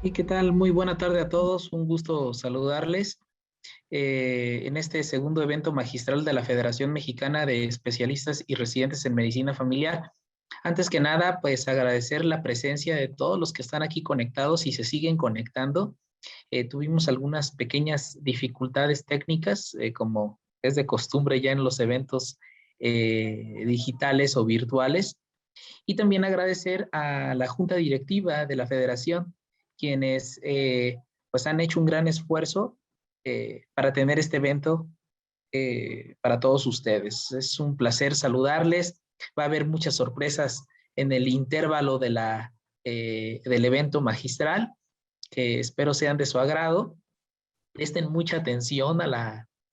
¿Y qué tal? Muy buena tarde a todos. Un gusto saludarles en este segundo evento magistral de la Federación Mexicana de Especialistas y Residentes en Medicina Familiar. Antes que nada, pues agradecer la presencia de todos los que están aquí conectados y se siguen conectando. Tuvimos algunas pequeñas dificultades técnicas, como es de costumbre ya en los eventos digitales o virtuales. Y también agradecer a la Junta Directiva de la Federación, quienes pues han hecho un gran esfuerzo para tener este evento para todos ustedes. Es un placer saludarles. Va a haber muchas sorpresas en el intervalo del evento magistral, que espero sean de su agrado. Presten mucha atención a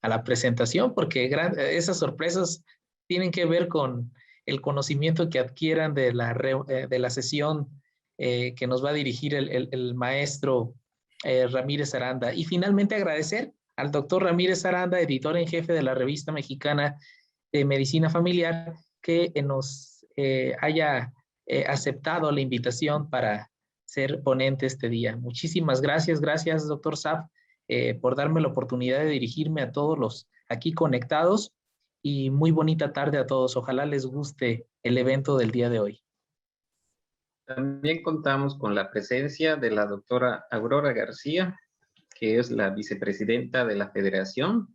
la presentación, porque esas sorpresas tienen que ver con el conocimiento que adquieran de la sesión que nos va a dirigir el maestro Ramírez Aranda. Y finalmente agradecer al doctor Ramírez Aranda, editor en jefe de la Revista Mexicana de Medicina Familiar, que nos haya aceptado la invitación para ser ponente este día. Muchísimas gracias, gracias, doctor Saf, por darme la oportunidad de dirigirme a todos los aquí conectados y muy bonita tarde a todos. Ojalá les guste el evento del día de hoy. También contamos con la presencia de la doctora Aurora García, que es la vicepresidenta de la Federación,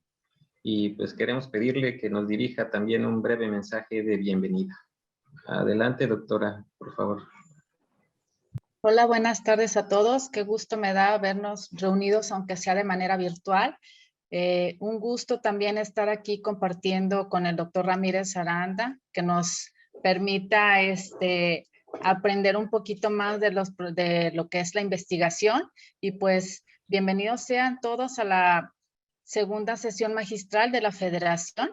y pues queremos pedirle que nos dirija también un breve mensaje de bienvenida. Adelante, doctora, por favor. Hola, buenas tardes a todos. Qué gusto me da vernos reunidos, aunque sea de manera virtual. Un gusto también estar aquí compartiendo con el doctor Ramírez Aranda, que nos permita aprender un poquito más de lo que es la investigación. Y pues, bienvenidos sean todos a la segunda sesión magistral de la Federación.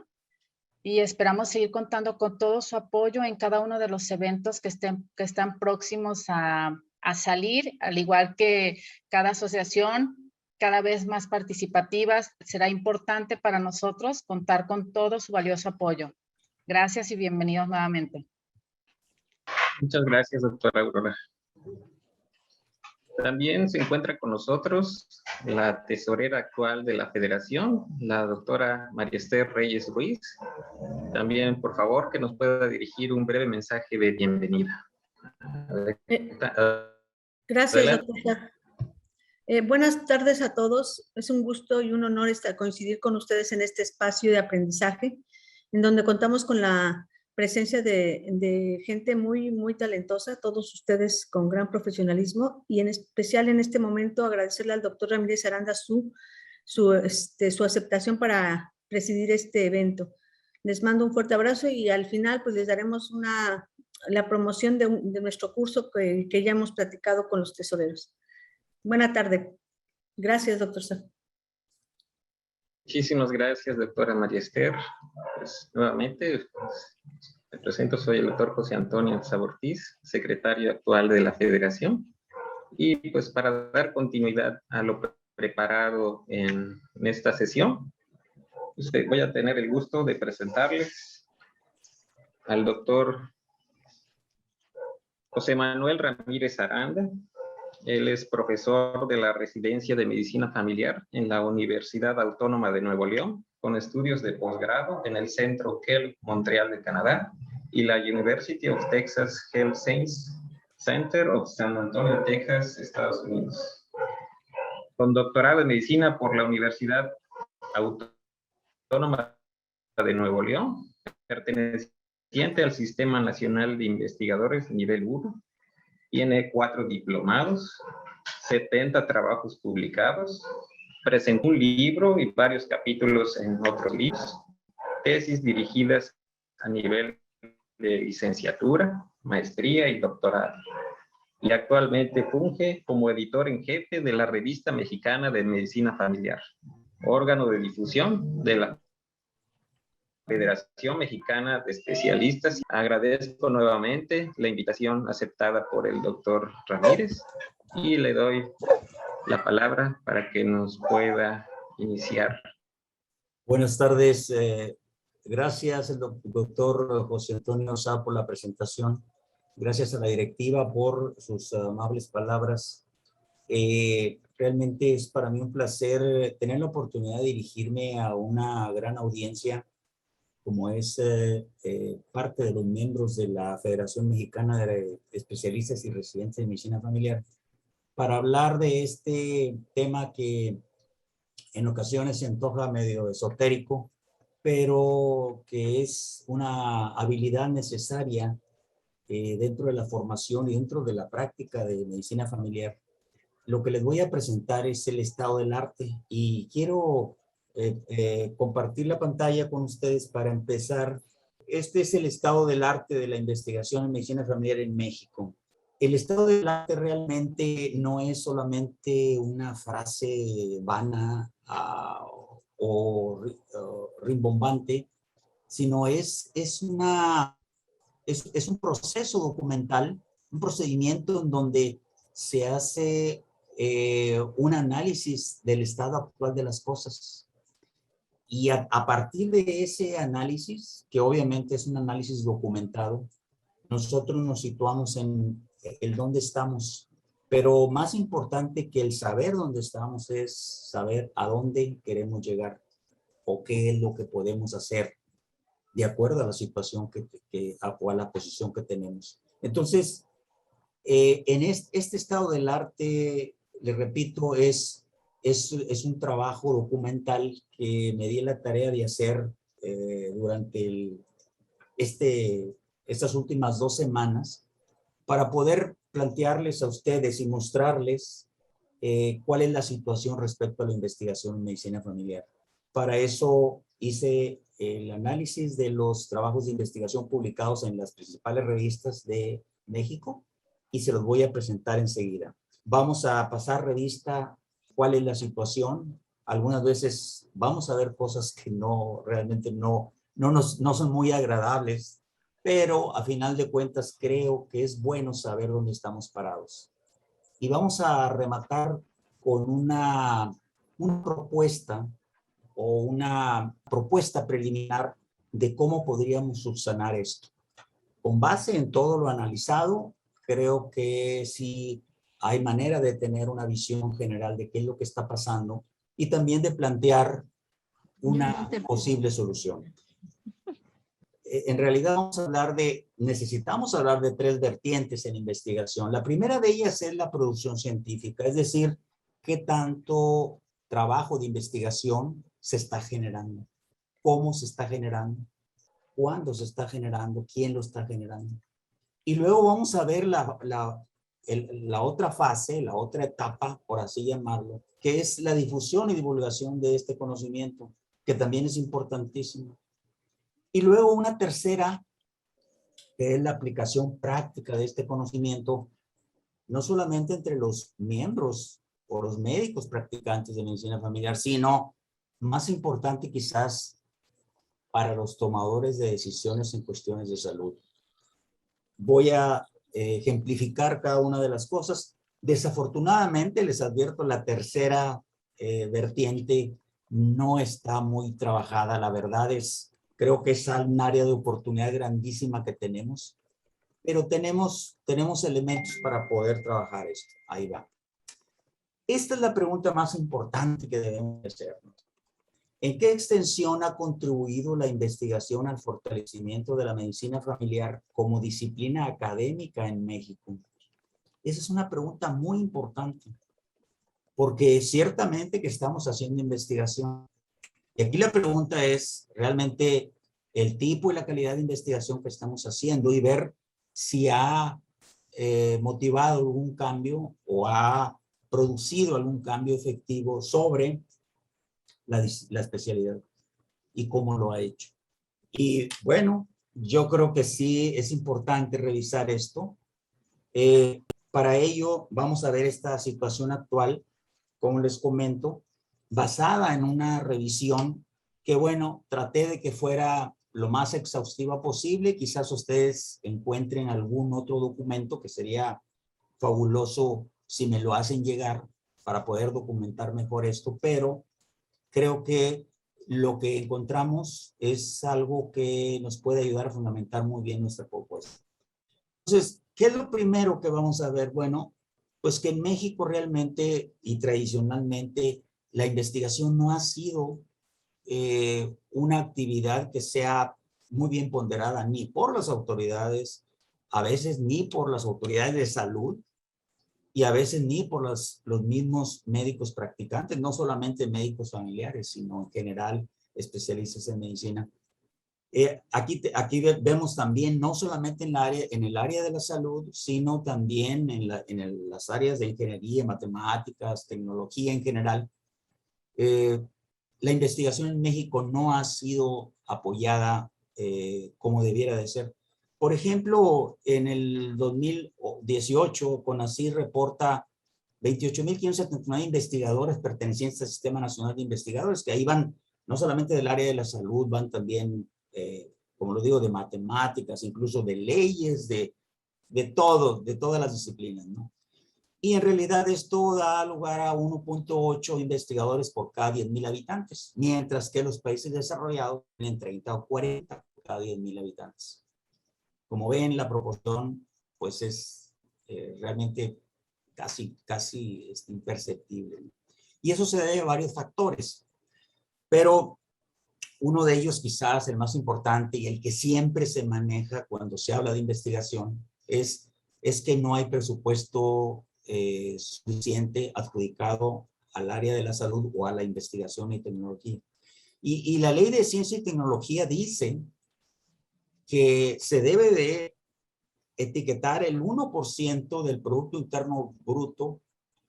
Y esperamos seguir contando con todo su apoyo en cada uno de los eventos que están próximos a salir, al igual que cada asociación cada vez más participativas. Será importante para nosotros contar con todo su valioso apoyo. Gracias y bienvenidos nuevamente. Muchas gracias, doctora Aurora. También se encuentra con nosotros la tesorera actual de la Federación, la doctora María Esther Reyes Ruiz. También, por favor, que nos pueda dirigir un breve mensaje de bienvenida. Gracias, doctora. Buenas tardes a todos. Es un gusto y un honor coincidir con ustedes en este espacio de aprendizaje, en donde contamos con la presencia de gente muy, muy talentosa, todos ustedes con gran profesionalismo, y en especial en este momento agradecerle al doctor Ramírez Aranda su aceptación para presidir este evento. Les mando un fuerte abrazo y al final pues les daremos la promoción de nuestro curso que ya hemos platicado con los tesoreros. Buena tarde. Gracias, doctor Saf. Muchísimas gracias, doctora María Esther. Pues, nuevamente, me presento, soy el doctor José Antonio Sabortiz, secretario actual de la Federación. Y pues para dar continuidad a lo preparado en esta sesión, voy a tener el gusto de presentarles al doctor José Manuel Ramírez Aranda. Él es profesor de la Residencia de Medicina Familiar en la Universidad Autónoma de Nuevo León, con estudios de posgrado en el Centro Kell, Montreal de Canadá, y la University of Texas Health Science Center of San Antonio, Texas, Estados Unidos. Con doctorado en medicina por la Universidad Autónoma de Nuevo León, perteneciente al Sistema Nacional de Investigadores nivel 1. Tiene 4 diplomados, 70 trabajos publicados, presentó un libro y varios capítulos en otros libros, tesis dirigidas a nivel de licenciatura, maestría y doctorado. Y actualmente funge como editor en jefe de la Revista Mexicana de Medicina Familiar, órgano de difusión de la Federación Mexicana de Especialistas. Agradezco nuevamente la invitación aceptada por el doctor Ramírez y le doy la palabra para que nos pueda iniciar. Buenas tardes. Gracias al doctor José Antonio Sá por la presentación. Gracias a la directiva por sus amables palabras. Realmente es para mí un placer tener la oportunidad de dirigirme a una gran audiencia como es parte de los miembros de la Federación Mexicana de Especialistas y Residentes de Medicina Familiar, para hablar de este tema que en ocasiones se antoja medio esotérico, pero que es una habilidad necesaria dentro de la formación y dentro de la práctica de medicina familiar. Lo que les voy a presentar es el estado del arte y quiero compartir la pantalla con ustedes para empezar. Este es el estado del arte de la investigación en medicina familiar en México. El estado del arte realmente no es solamente una frase vana o rimbombante, sino es un proceso documental, un procedimiento en donde se hace un análisis del estado actual de las cosas. Y a partir de ese análisis, que obviamente es un análisis documentado, nosotros nos situamos en el dónde estamos. Pero más importante que el saber dónde estamos es saber a dónde queremos llegar o qué es lo que podemos hacer de acuerdo a la situación o a la posición que tenemos. Entonces, en este estado del arte, le repito, es un trabajo documental que me di la tarea de hacer durante estas últimas 2 semanas para poder plantearles a ustedes y mostrarles cuál es la situación respecto a la investigación en medicina familiar. Para eso hice el análisis de los trabajos de investigación publicados en las principales revistas de México y se los voy a presentar enseguida. Vamos a pasar revista cuál es la situación. Algunas veces vamos a ver cosas que realmente no son muy agradables, pero a final de cuentas creo que es bueno saber dónde estamos parados. Y vamos a rematar con una propuesta o una propuesta preliminar de cómo podríamos subsanar esto. Con base en todo lo analizado, creo que sí hay manera de tener una visión general de qué es lo que está pasando y también de plantear una posible solución. En realidad necesitamos hablar de 3 vertientes en investigación. La primera de ellas es la producción científica, es decir, qué tanto trabajo de investigación se está generando, cómo se está generando, cuándo se está generando, quién lo está generando. Y luego vamos a ver la otra fase, la otra etapa, por así llamarlo, que es la difusión y divulgación de este conocimiento, que también es importantísimo. Y luego una tercera, que es la aplicación práctica de este conocimiento, no solamente entre los miembros o los médicos practicantes de medicina familiar, sino, más importante quizás, para los tomadores de decisiones en cuestiones de salud. Voy a ejemplificar cada una de las cosas. Desafortunadamente, les advierto, la tercera vertiente no está muy trabajada. La verdad creo que es un área de oportunidad grandísima que tenemos, pero tenemos elementos para poder trabajar esto. Ahí va. Esta es la pregunta más importante que debemos hacernos. ¿En qué extensión ha contribuido la investigación al fortalecimiento de la medicina familiar como disciplina académica en México? Esa es una pregunta muy importante, porque ciertamente que estamos haciendo investigación. Y aquí la pregunta es realmente el tipo y la calidad de investigación que estamos haciendo y ver si ha motivado algún cambio o ha producido algún cambio efectivo sobre la especialidad y cómo lo ha hecho. Y bueno, yo creo que sí es importante revisar esto. Para ello vamos a ver esta situación actual, como les comento, basada en una revisión que, bueno, traté de que fuera lo más exhaustiva posible. Quizás ustedes encuentren algún otro documento que sería fabuloso si me lo hacen llegar para poder documentar mejor esto, pero creo que lo que encontramos es algo que nos puede ayudar a fundamentar muy bien nuestra propuesta. Entonces, ¿qué es lo primero que vamos a ver? Bueno, Pues que en México realmente y tradicionalmente la investigación no ha sido una actividad que sea muy bien ponderada ni por las autoridades, a veces ni por las autoridades de salud y a veces ni por los mismos médicos practicantes, no solamente médicos familiares, sino en general especialistas en medicina. Aquí vemos también, no solamente en el área de la salud, sino también en las áreas de ingeniería, matemáticas, tecnología en general. La investigación en México no ha sido apoyada como debiera de ser. Por ejemplo, en el 2018, CONACYT reporta 28.579 investigadores pertenecientes al Sistema Nacional de Investigadores, que ahí van no solamente del área de la salud, van también, como lo digo, de matemáticas, incluso de leyes, de todas las disciplinas, ¿no? Y en realidad esto da lugar a 1.8 investigadores por cada 10.000 habitantes, mientras que los países desarrollados tienen 30 o 40 por cada 10.000 habitantes. Como ven, la proporción pues es realmente casi imperceptible. Y eso se debe a varios factores, pero uno de ellos, quizás el más importante y el que siempre se maneja cuando se habla de investigación, es que no hay presupuesto suficiente adjudicado al área de la salud o a la investigación y tecnología. Y la ley de ciencia y tecnología dice que se debe de etiquetar el 1% del Producto Interno Bruto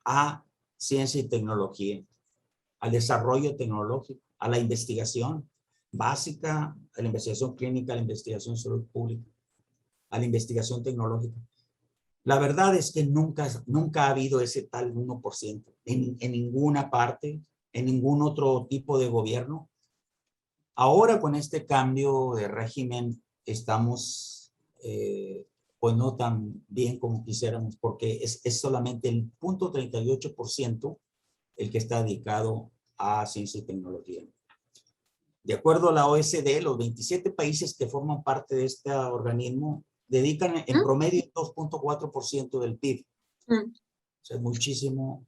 a ciencia y tecnología, al desarrollo tecnológico, a la investigación básica, a la investigación clínica, a la investigación de salud pública, a la investigación tecnológica. La verdad es que nunca ha habido ese tal 1% en ninguna parte, en ningún otro tipo de gobierno. Ahora con este cambio de régimen estamos pues no tan bien como quisiéramos, porque es solamente el 0.38% el que está dedicado a ciencia y tecnología. De acuerdo a la OECD, los 27 países que forman parte de este organismo dedican en promedio 2.4% del PIB. O sea, muchísimo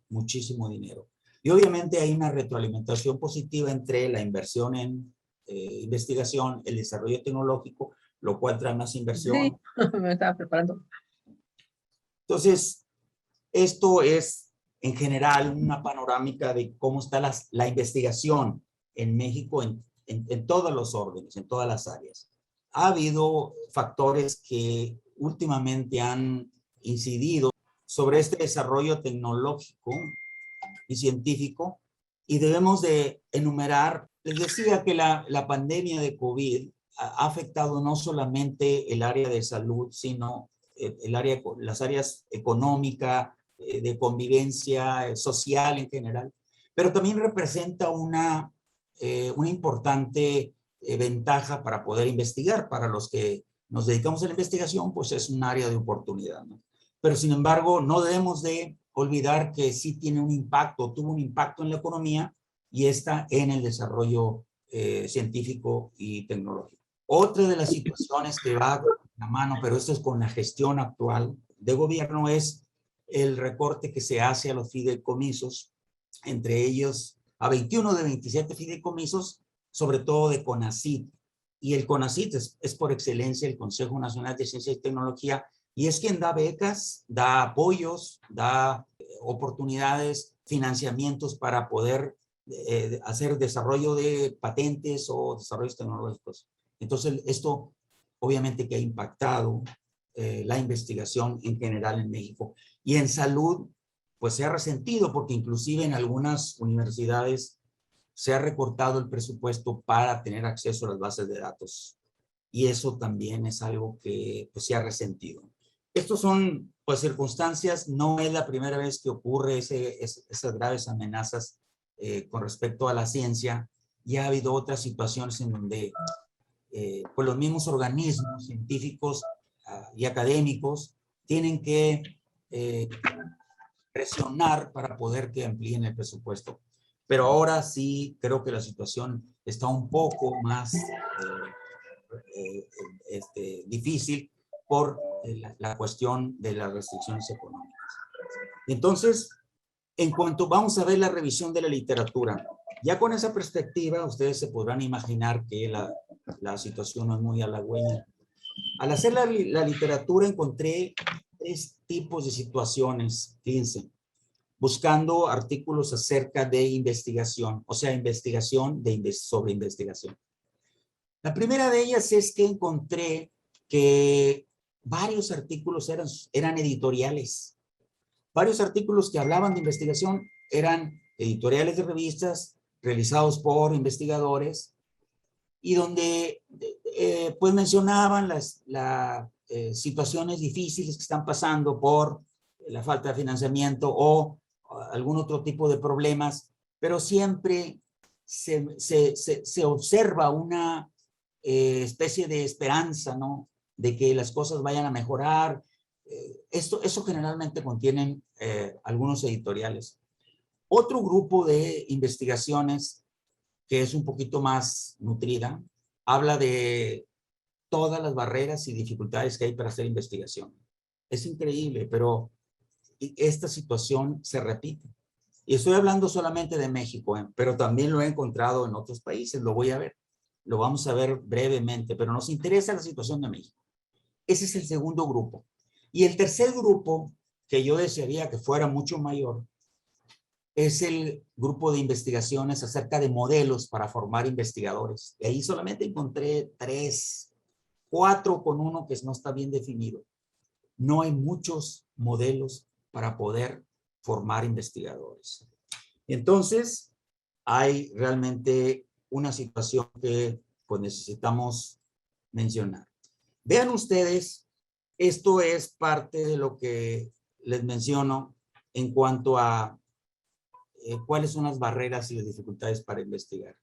dinero. Y obviamente hay una retroalimentación positiva entre la inversión en investigación, el desarrollo tecnológico, lo cual trae más inversión. Sí, me estaba preparando. Entonces, esto es en general una panorámica de cómo está la investigación en México en todos los órdenes, en todas las áreas. Ha habido factores que últimamente han incidido sobre este desarrollo tecnológico y científico y debemos de enumerar. Les decía que la pandemia de COVID ha afectado no solamente el área de salud, sino las áreas económica, de convivencia social en general, pero también representa una importante ventaja para poder investigar. Para los que nos dedicamos a la investigación, pues es un área de oportunidad, ¿no? Pero sin embargo, no debemos de olvidar que sí tiene un impacto, tuvo un impacto en la economía y está en el desarrollo científico y tecnológico. Otra de las situaciones que va a la mano, pero esto es con la gestión actual de gobierno, es el recorte que se hace a los fideicomisos, entre ellos a 21 de 27 fideicomisos, sobre todo de CONACYT. Y el CONACYT es por excelencia el Consejo Nacional de Ciencia y Tecnología, y es quien da becas, da apoyos, da oportunidades, financiamientos para poder hacer desarrollo de patentes o desarrollos tecnológicos. Entonces, esto obviamente que ha impactado la investigación en general en México. Y en salud, pues se ha resentido porque inclusive en algunas universidades se ha recortado el presupuesto para tener acceso a las bases de datos. Y eso también es algo que pues, se ha resentido. Estos son pues circunstancias, no es la primera vez que ocurre esas graves amenazas con respecto a la ciencia. Ya ha habido otras situaciones en donde pues los mismos organismos científicos y académicos tienen que presionar para poder que amplíen el presupuesto. Pero ahora sí creo que la situación está un poco más difícil por la cuestión de las restricciones económicas. Entonces, en cuanto vamos a ver la revisión de la literatura, ya con esa perspectiva, ustedes se podrán imaginar que la situación no es muy halagüeña. Al hacer la literatura encontré 3 tipos de situaciones, fíjense, buscando artículos acerca de investigación, o sea, investigación sobre investigación. La primera de ellas es que encontré que varios artículos eran editoriales. Varios artículos que hablaban de investigación eran editoriales de revistas realizados por investigadores y donde pues mencionaban las situaciones difíciles que están pasando por la falta de financiamiento o algún otro tipo de problemas, pero siempre se observa una especie de esperanza, ¿no? De que las cosas vayan a mejorar. Eso generalmente contienen algunos editoriales. Otro grupo de investigaciones que es un poquito más nutrida, habla de todas las barreras y dificultades que hay para hacer investigación. Es increíble, pero esta situación se repite. Y estoy hablando solamente de México, pero también lo he encontrado en otros países, lo voy a ver. Lo vamos a ver brevemente, pero nos interesa la situación de México. Ese es el segundo grupo. Y el tercer grupo, que yo desearía que fuera mucho mayor, es el grupo de investigaciones acerca de modelos para formar investigadores. Y ahí solamente encontré 3, 4 con uno que no está bien definido. No hay muchos modelos para poder formar investigadores. Entonces, hay realmente una situación que pues necesitamos mencionar. Vean ustedes, esto es parte de lo que les menciono en cuanto a cuáles son las barreras y las dificultades para investigar.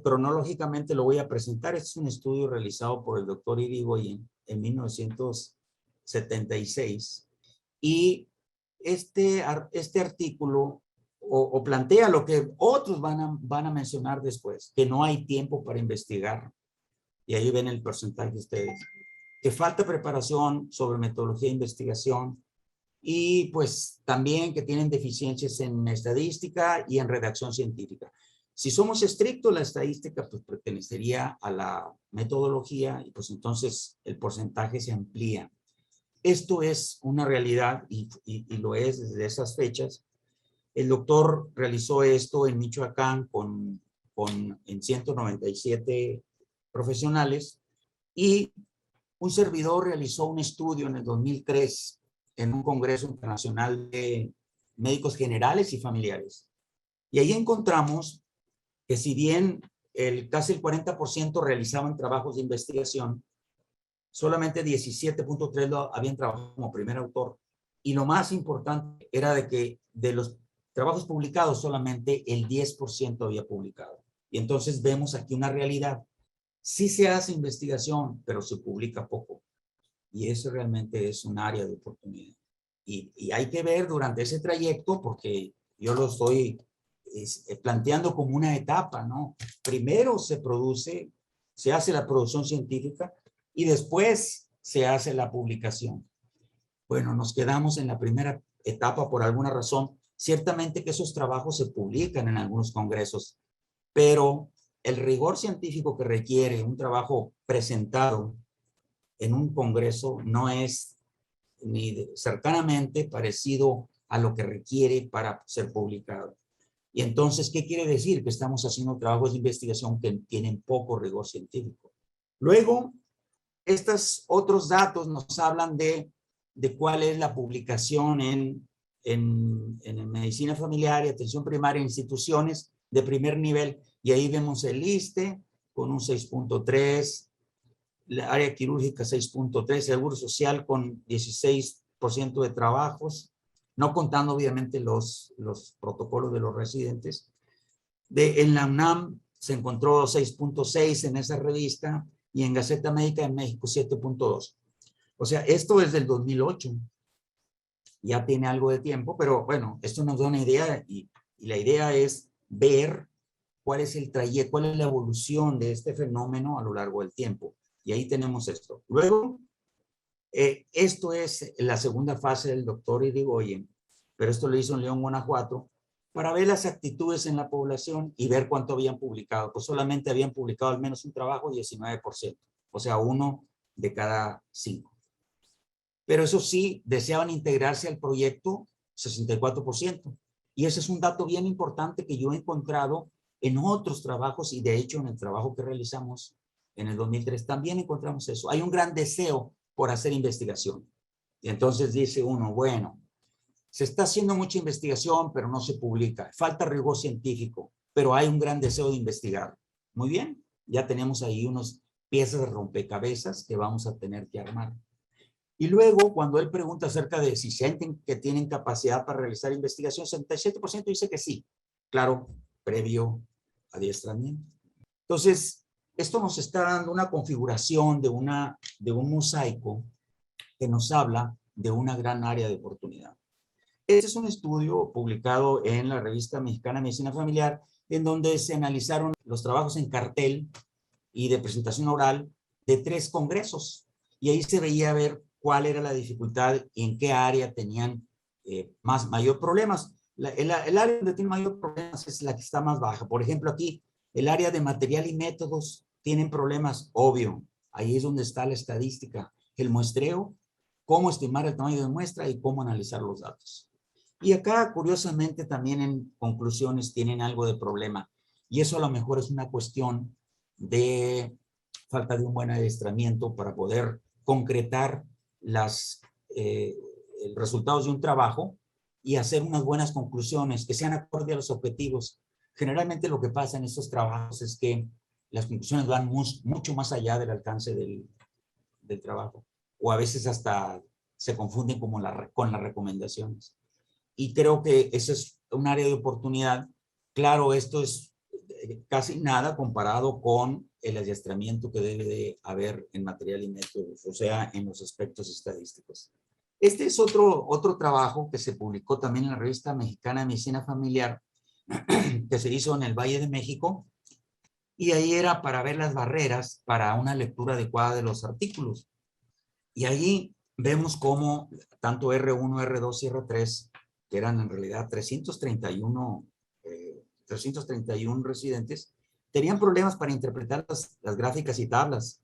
Cronológicamente lo voy a presentar. Este es un estudio realizado por el doctor Irigoyen en 1976 y este artículo o plantea lo que otros van a mencionar después, que no hay tiempo para investigar, y ahí ven el porcentaje de ustedes, que falta preparación sobre metodología de investigación y pues también que tienen deficiencias en estadística y en redacción científica. Si somos estrictos, la estadística pues pertenecería a la metodología y pues entonces el porcentaje se amplía. Esto es una realidad y lo es desde esas fechas. El doctor realizó esto en Michoacán en 197 profesionales y un servidor realizó un estudio en el 2003 en un congreso internacional de médicos generales y familiares. Y ahí encontramos que si bien casi el 40% realizaban trabajos de investigación, solamente 17.3 habían trabajado como primer autor. Y lo más importante era de que de los trabajos publicados solamente el 10% había publicado. Y entonces vemos aquí una realidad. Sí se hace investigación, pero se publica poco. Y eso realmente es un área de oportunidad. Y hay que ver durante ese trayecto, porque yo lo estoy planteando como una etapa, ¿no? Primero se hace la producción científica y después se hace la publicación. Bueno, nos quedamos en la primera etapa por alguna razón. Ciertamente que esos trabajos se publican en algunos congresos, pero el rigor científico que requiere un trabajo presentado en un congreso no es ni cercanamente parecido a lo que requiere para ser publicado. Y entonces, ¿qué quiere decir? Que estamos haciendo trabajos de investigación que tienen poco rigor científico. Luego, estos otros datos nos hablan de cuál es la publicación en medicina familiar y atención primaria en instituciones de primer nivel. Y ahí vemos el ISSSTE con un 6.3, la área quirúrgica 6.3, Seguro Social con 16% de trabajos, no contando obviamente los protocolos de los residentes. En la UNAM se encontró 6.6 en esa revista y en Gaceta Médica de México 7.2. O sea, esto es del 2008. Ya tiene algo de tiempo, pero bueno, esto nos da una idea y la idea es ver cuál es el trayecto, cuál es la evolución de este fenómeno a lo largo del tiempo. Y ahí tenemos esto. Luego, Esto es la segunda fase del doctor Irigoyen, pero esto lo hizo en León, Guanajuato, para ver las actitudes en la población y ver cuánto habían publicado. Pues solamente habían publicado al menos un trabajo, 19%, o sea, 1 de cada 5. Pero eso sí, deseaban integrarse al proyecto, 64%. Y ese es un dato bien importante que yo he encontrado en otros trabajos, y de hecho en el trabajo que realizamos en el 2003 también encontramos eso. Hay un gran deseo por hacer investigación. Y entonces dice uno, bueno, se está haciendo mucha investigación, pero no se publica. Falta rigor científico, pero hay un gran deseo de investigar. Muy bien, ya tenemos ahí unas piezas de rompecabezas que vamos a tener que armar. Y luego, cuando él pregunta acerca de si sienten que tienen capacidad para realizar investigación, 67% dice que sí. Claro, previo adiestramiento. Entonces, esto nos está dando una configuración de un mosaico que nos habla de una gran área de oportunidad. Este es un estudio publicado en la revista Mexicana de Medicina Familiar, en donde se analizaron los trabajos en cartel y de presentación oral de 3 congresos. Y ahí se veía ver cuál era la dificultad y en qué área tenían mayor problemas. El área donde tiene mayor problemas es la que está más baja. Por ejemplo, aquí, el área de material y métodos tienen problemas, obvio. Ahí es donde está la estadística, el muestreo, cómo estimar el tamaño de muestra y cómo analizar los datos. Y acá, curiosamente, también en conclusiones tienen algo de problema. Y eso a lo mejor es una cuestión de falta de un buen adiestramiento para poder concretar los resultados de un trabajo y hacer unas buenas conclusiones que sean acorde a los objetivos. Generalmente lo que pasa en estos trabajos es que las conclusiones van mucho más allá del alcance del trabajo, o a veces hasta se confunden con las recomendaciones. Y creo que eso es un área de oportunidad. Claro, esto es casi nada comparado con el adiestramiento que debe de haber en material y métodos, o sea, en los aspectos estadísticos. Este es otro trabajo que se publicó también en la revista Mexicana de Medicina Familiar, que se hizo en el Valle de México, y ahí era para ver las barreras para una lectura adecuada de los artículos. Y ahí vemos cómo tanto R1, R2 y R3, que eran en realidad 331 residentes, tenían problemas para interpretar las gráficas y tablas.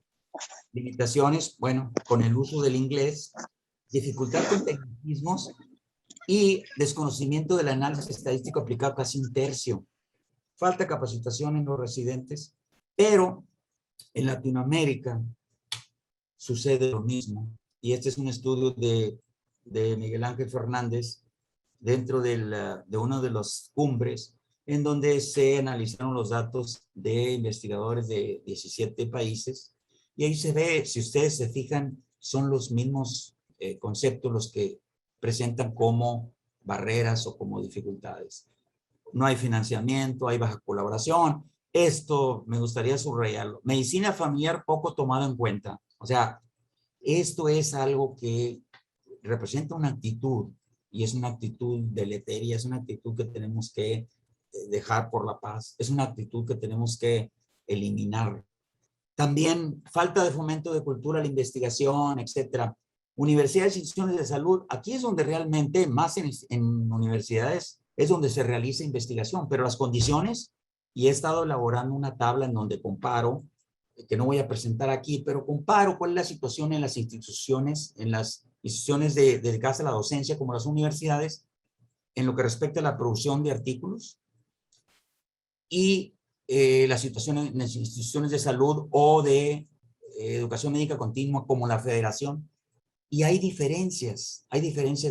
Limitaciones, bueno, con el uso del inglés, dificultad con tecnicismos y desconocimiento del análisis estadístico aplicado, casi 1/3. Falta capacitación en los residentes, pero en Latinoamérica sucede lo mismo. Y este es un estudio de Miguel Ángel Fernández dentro de una de las cumbres, en donde se analizaron los datos de investigadores de 17 países. Y ahí se ve, si ustedes se fijan, son los mismos conceptos los que presentan como barreras o como dificultades. No hay financiamiento, hay baja colaboración. Esto me gustaría subrayarlo. Medicina familiar poco tomado en cuenta. O sea, esto es algo que representa una actitud, y es una actitud deleteria, es una actitud que tenemos que dejar por la paz, es una actitud que tenemos que eliminar. También falta de fomento de cultura a la investigación, etcétera. Universidades e instituciones de salud, aquí es donde realmente, más en universidades, es donde se realiza investigación, pero las condiciones, y he estado elaborando una tabla en donde comparo, que no voy a presentar aquí, pero comparo cuál es la situación en las instituciones dedicadas a la docencia, como las universidades, en lo que respecta a la producción de artículos, y la situación en las instituciones de salud o de educación médica continua, como la federación. Y hay diferencias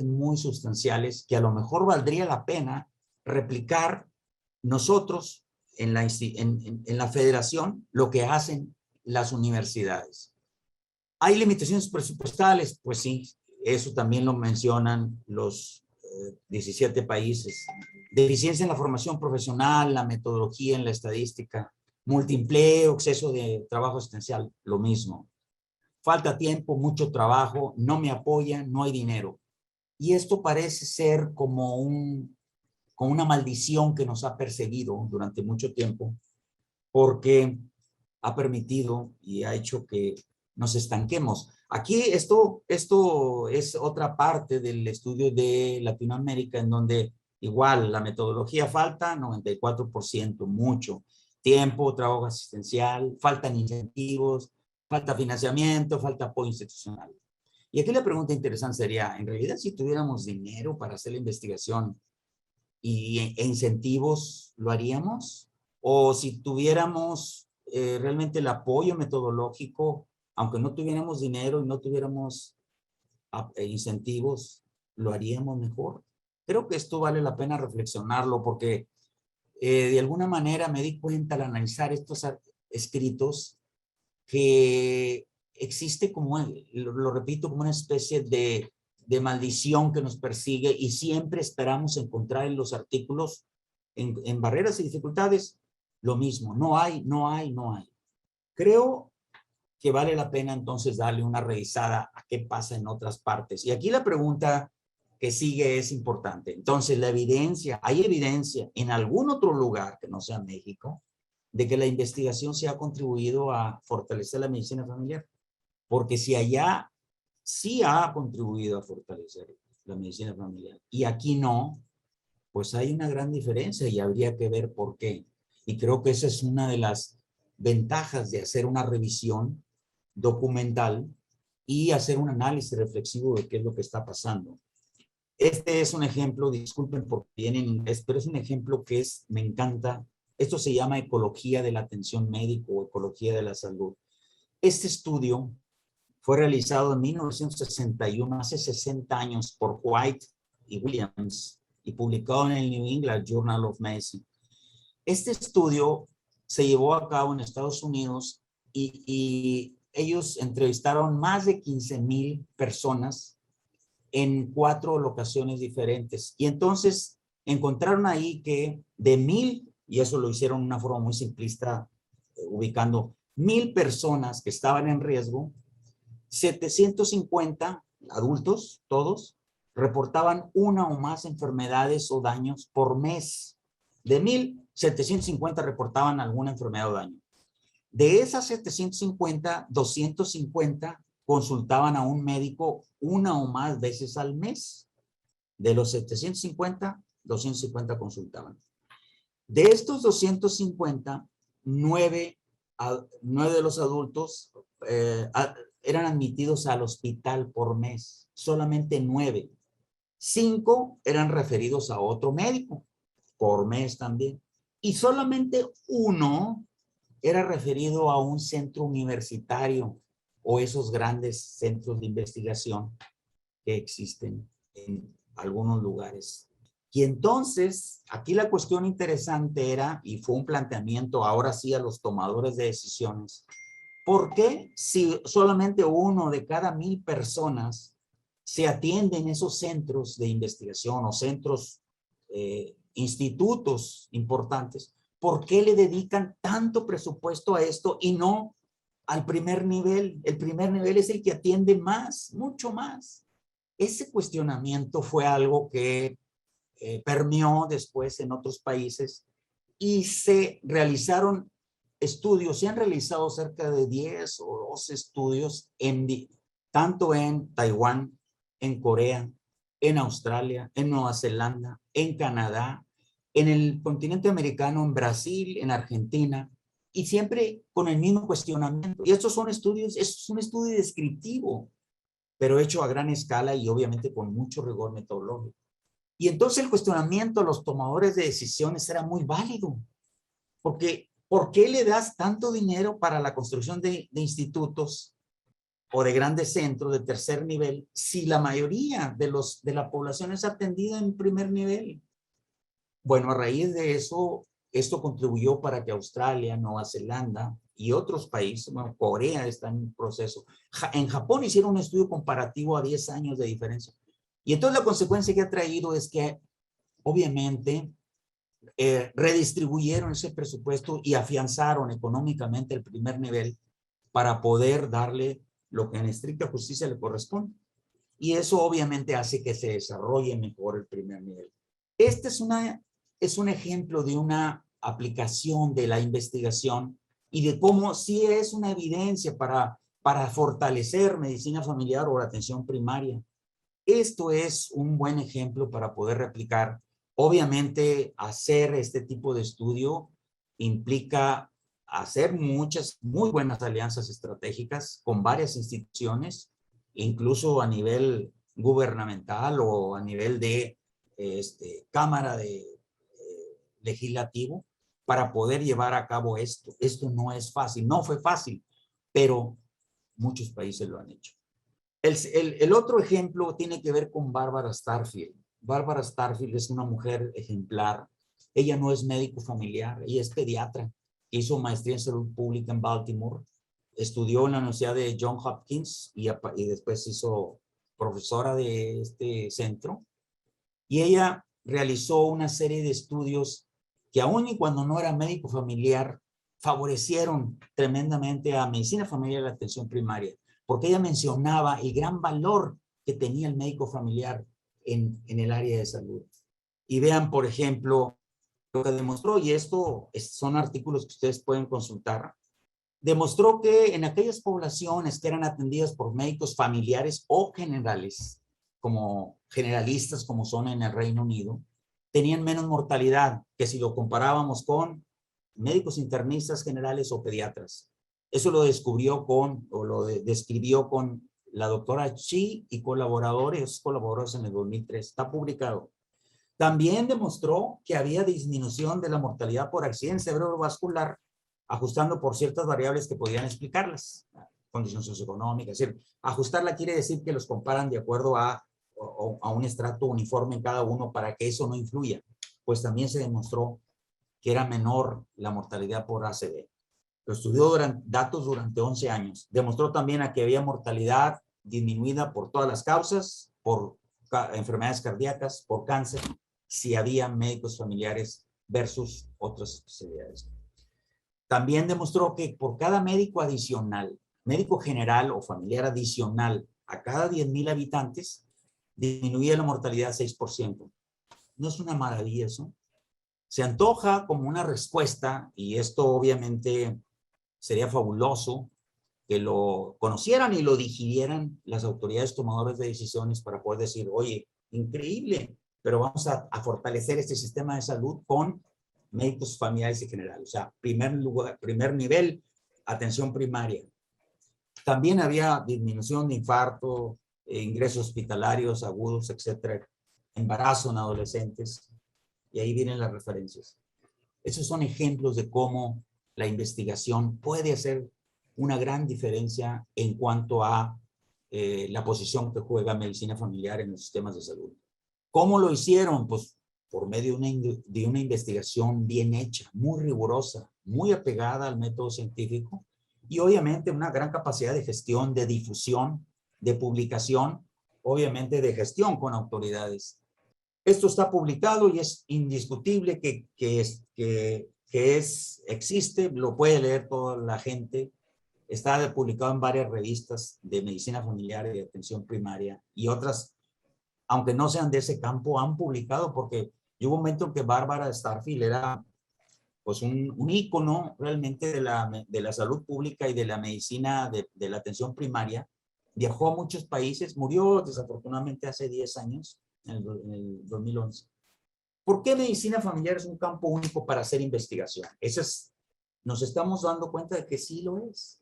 muy sustanciales que a lo mejor valdría la pena replicar nosotros en la federación lo que hacen las universidades. ¿Hay limitaciones presupuestales? Pues sí, eso también lo mencionan los 17 países. Deficiencia en la formación profesional, la metodología en la estadística, multiempleo, exceso de trabajo asistencial, lo mismo. Falta tiempo, mucho trabajo, no me apoyan, no hay dinero. Y esto parece ser como una maldición que nos ha perseguido durante mucho tiempo, porque ha permitido y ha hecho que nos estanquemos. Aquí esto es otra parte del estudio de Latinoamérica en donde igual la metodología falta 94%, mucho. Tiempo, trabajo asistencial, faltan incentivos, falta financiamiento, falta apoyo institucional. Y aquí la pregunta interesante sería, en realidad si tuviéramos dinero para hacer la investigación e incentivos, ¿lo haríamos? O si tuviéramos realmente el apoyo metodológico, aunque no tuviéramos dinero y no tuviéramos incentivos, ¿lo haríamos mejor? Creo que esto vale la pena reflexionarlo porque de alguna manera me di cuenta al analizar estos escritos que existe como, lo repito, como una especie de maldición que nos persigue y siempre esperamos encontrar en los artículos, en barreras y dificultades, lo mismo. No hay. Creo que vale la pena entonces darle una revisada a qué pasa en otras partes. Y aquí la pregunta que sigue es importante. Entonces, la evidencia, ¿hay evidencia en algún otro lugar que no sea México de que la investigación se ha contribuido a fortalecer la medicina familiar? Porque si allá sí ha contribuido a fortalecer la medicina familiar y aquí no, pues hay una gran diferencia y habría que ver por qué. Y creo que esa es una de las ventajas de hacer una revisión documental y hacer un análisis reflexivo de qué es lo que está pasando. Este es un ejemplo, disculpen porque viene en inglés, pero es un ejemplo que me encanta. Esto se llama ecología de la atención médica o ecología de la salud. Este estudio fue realizado en 1961, hace 60 años, por White y Williams y publicado en el New England Journal of Medicine. Este estudio se llevó a cabo en Estados Unidos y ellos entrevistaron más de 15,000 personas en 4 locaciones diferentes. Y entonces encontraron ahí que de 1,000, y eso lo hicieron de una forma muy simplista, ubicando 1,000 personas que estaban en riesgo, 750 adultos, todos, reportaban una o más enfermedades o daños por mes. De 1,000, 750 reportaban alguna enfermedad o daño. De esas 750, 250 consultaban a un médico una o más veces al mes. De los 750, 250 consultaban. De estos 250, 9 de los adultos eran admitidos al hospital por mes. Solamente 9. 5 eran referidos a otro médico por mes también. Y solamente 1 era referido a un centro universitario o esos grandes centros de investigación que existen en algunos lugares. Y entonces, aquí la cuestión interesante era, y fue un planteamiento ahora sí a los tomadores de decisiones, ¿por qué si solamente 1 de cada 1,000 personas se atiende en esos centros de investigación o centros, institutos importantes, ¿por qué le dedican tanto presupuesto a esto y no al primer nivel? El primer nivel es el que atiende más, mucho más. Ese cuestionamiento fue algo que permeó después en otros países y se realizaron estudios. Se han realizado cerca de 10 o 12 estudios tanto en Taiwán, en Corea, en Australia, en Nueva Zelanda, en Canadá, en el continente americano, en Brasil, en Argentina, y siempre con el mismo cuestionamiento. Y estos son estudios, es un estudio descriptivo, pero hecho a gran escala y obviamente con mucho rigor metodológico. Y entonces el cuestionamiento a los tomadores de decisiones era muy válido, porque ¿por qué le das tanto dinero para la construcción de institutos o de grandes centros de tercer nivel si la mayoría de la población es atendida en primer nivel? Bueno, a raíz de eso, esto contribuyó para que Australia, Nueva Zelanda y otros países, bueno, Corea está en proceso. En Japón hicieron un estudio comparativo a 10 años de diferencia. Y entonces la consecuencia que ha traído es que, obviamente, redistribuyeron ese presupuesto y afianzaron económicamente el primer nivel para poder darle lo que en estricta justicia le corresponde. Y eso obviamente hace que se desarrolle mejor el primer nivel. Este es un ejemplo de una aplicación de la investigación y de cómo sí es una evidencia para para fortalecer medicina familiar o la atención primaria. Esto es un buen ejemplo para poder replicar. Obviamente, hacer este tipo de estudio implica hacer muchas, muy buenas alianzas estratégicas con varias instituciones, incluso a nivel gubernamental o a nivel de Cámara Legislativo, para poder llevar a cabo esto. Esto no es fácil, no fue fácil, pero muchos países lo han hecho. El otro ejemplo tiene que ver con Barbara Starfield. Barbara Starfield es una mujer ejemplar. Ella no es médico familiar, ella es pediatra. Hizo maestría en salud pública en Baltimore. Estudió en la Universidad de Johns Hopkins y después hizo profesora de este centro. Y ella realizó una serie de estudios que aún y cuando no era médico familiar, favorecieron tremendamente a medicina familiar y la atención primaria, porque ella mencionaba el gran valor que tenía el médico familiar en el área de salud. Y vean, por ejemplo, lo que demostró, y esto son artículos que ustedes pueden consultar, demostró que en aquellas poblaciones que eran atendidas por médicos familiares o generales, como generalistas como son en el Reino Unido, tenían menos mortalidad que si lo comparábamos con médicos internistas generales o pediatras. Eso lo descubrió describió con la doctora Chi y colaboradores en el 2003. Está publicado. También demostró que había disminución de la mortalidad por accidente cerebrovascular, ajustando por ciertas variables que podían explicarlas. Condición socioeconómica, es decir, ajustarla quiere decir que los comparan de acuerdo a un estrato uniforme en cada uno para que eso no influya. Pues también se demostró que era menor la mortalidad por ACV. Lo estudió datos durante 11 años. Demostró también que había mortalidad disminuida por todas las causas, por enfermedades cardíacas, por cáncer, si había médicos familiares versus otras especialidades. También demostró que por cada médico adicional, médico general o familiar adicional a cada 10,000 habitantes, disminuía la mortalidad 6%. ¿No es una maravilla eso? Se antoja como una respuesta, y esto obviamente sería fabuloso que lo conocieran y lo digirieran las autoridades tomadoras de decisiones para poder decir, oye, increíble, pero vamos a fortalecer este sistema de salud con médicos familiares en general. O sea, primer nivel, atención primaria. También había disminución de infarto, ingresos hospitalarios agudos, etcétera, embarazo en adolescentes, y ahí vienen las referencias. Esos son ejemplos de cómo la investigación puede hacer una gran diferencia en cuanto a la posición que juega medicina familiar en los sistemas de salud. ¿Cómo lo hicieron? Pues por medio de una investigación bien hecha, muy rigurosa, muy apegada al método científico y obviamente una gran capacidad de gestión, de difusión, de publicación, obviamente de gestión con autoridades. Esto está publicado y es indiscutible que existe, lo puede leer toda la gente. Está publicado en varias revistas de medicina familiar y de atención primaria y otras, aunque no sean de ese campo, han publicado porque hubo un momento en que Barbara Starfield era pues un ícono realmente de la salud pública y de la medicina de la atención primaria. Viajó a muchos países, murió desafortunadamente hace 10 años, en el 2011. ¿Por qué medicina familiar es un campo único para hacer investigación? Nos estamos dando cuenta de que sí lo es.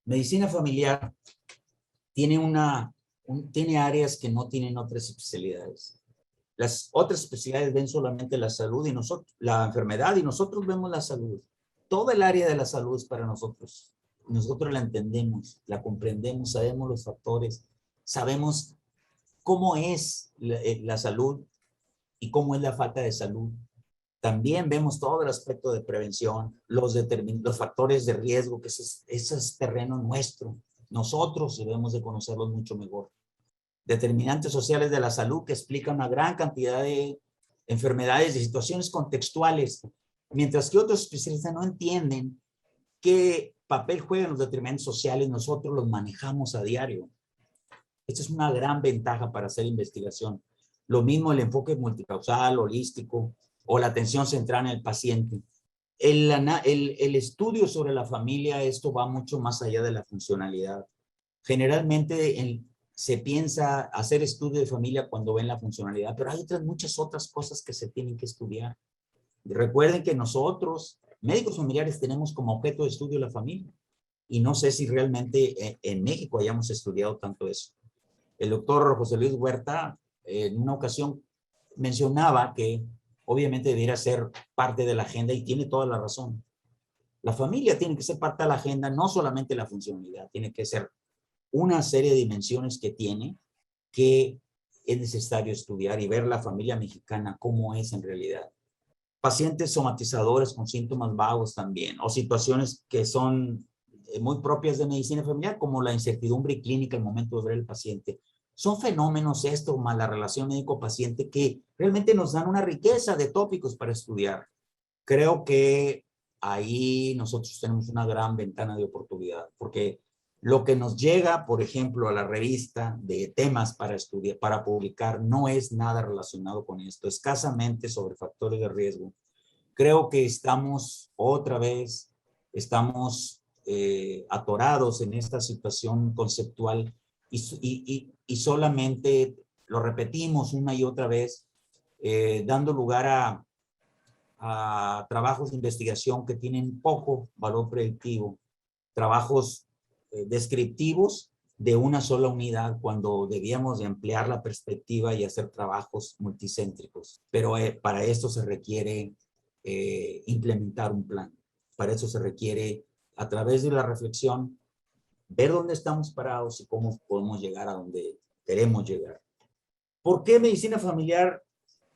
Medicina familiar tiene áreas que no tienen otras especialidades. Las otras especialidades ven solamente la salud y la enfermedad, y nosotros vemos la salud. Toda el área de la salud es para nosotros. Nosotros la entendemos, la comprendemos, sabemos los factores, sabemos cómo es la salud y cómo es la falta de salud. También vemos todo el aspecto de prevención, los factores de riesgo, que ese es terreno nuestro. Nosotros debemos de conocerlos mucho mejor. Determinantes sociales de la salud que explican una gran cantidad de enfermedades, de situaciones contextuales, mientras que otros especialistas no entienden qué papel juegan los determinantes sociales, nosotros los manejamos a diario. Esta es una gran ventaja para hacer investigación. Lo mismo el enfoque multicausal, holístico, o la atención centrada en el paciente. El estudio sobre la familia, esto va mucho más allá de la funcionalidad. Generalmente se piensa hacer estudio de familia cuando ven la funcionalidad, pero hay muchas otras cosas que se tienen que estudiar. Recuerden que nosotros, médicos familiares, tenemos como objeto de estudio la familia. Y no sé si realmente en México hayamos estudiado tanto eso. El doctor José Luis Huerta en una ocasión mencionaba que obviamente debiera ser parte de la agenda y tiene toda la razón. La familia tiene que ser parte de la agenda, no solamente la funcionalidad, tiene que ser una serie de dimensiones que tiene que es necesario estudiar y ver la familia mexicana cómo es en realidad. Pacientes somatizadores con síntomas vagos también, o situaciones que son muy propias de medicina familiar, como la incertidumbre clínica al momento de ver el paciente. Son fenómenos esto, más la relación médico-paciente, que realmente nos dan una riqueza de tópicos para estudiar. Creo que ahí nosotros tenemos una gran ventana de oportunidad, porque lo que nos llega, por ejemplo, a la revista de temas para estudiar, para publicar, no es nada relacionado con esto, escasamente sobre factores de riesgo. Creo que estamos otra vez, estamos atorados en esta situación conceptual y solamente lo repetimos una y otra vez, dando lugar a trabajos de investigación que tienen poco valor predictivo, trabajos descriptivos de una sola unidad cuando debíamos de ampliar la perspectiva y hacer trabajos multicéntricos. Pero para esto se requiere implementar un plan. Para eso se requiere, a través de la reflexión, ver dónde estamos parados y cómo podemos llegar a donde queremos llegar. ¿Por qué medicina familiar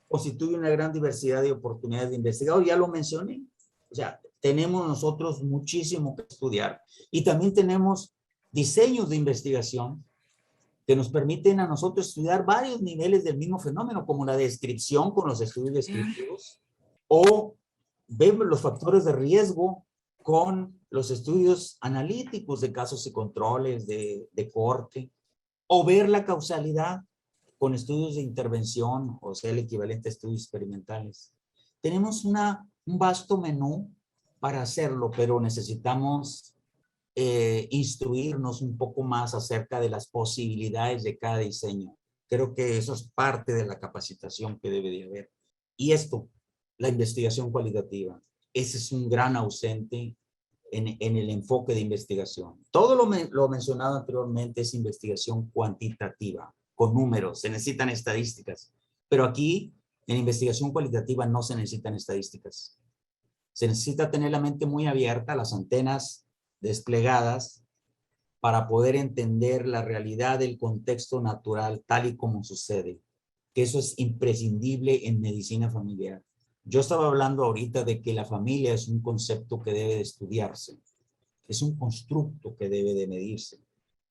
constituye una gran diversidad de oportunidades de investigador? Ya lo mencioné. O sea, tenemos nosotros muchísimo que estudiar y también tenemos diseños de investigación que nos permiten a nosotros estudiar varios niveles del mismo fenómeno, como la descripción con los estudios descriptivos, o vemos los factores de riesgo con los estudios analíticos de casos y controles de corte, o ver la causalidad con estudios de intervención, o sea, el equivalente a estudios experimentales. Tenemos un vasto menú para hacerlo, pero necesitamos instruirnos un poco más acerca de las posibilidades de cada diseño. Creo que eso es parte de la capacitación que debe de haber. Y esto, la investigación cualitativa, ese es un gran ausente en el enfoque de investigación. Todo lo mencionado anteriormente es investigación cuantitativa, con números, se necesitan estadísticas, pero aquí en investigación cualitativa no se necesitan estadísticas. Se necesita tener la mente muy abierta, las antenas desplegadas para poder entender la realidad del contexto natural tal y como sucede, que eso es imprescindible en medicina familiar. Yo estaba hablando ahorita de que la familia es un concepto que debe de estudiarse, es un constructo que debe de medirse.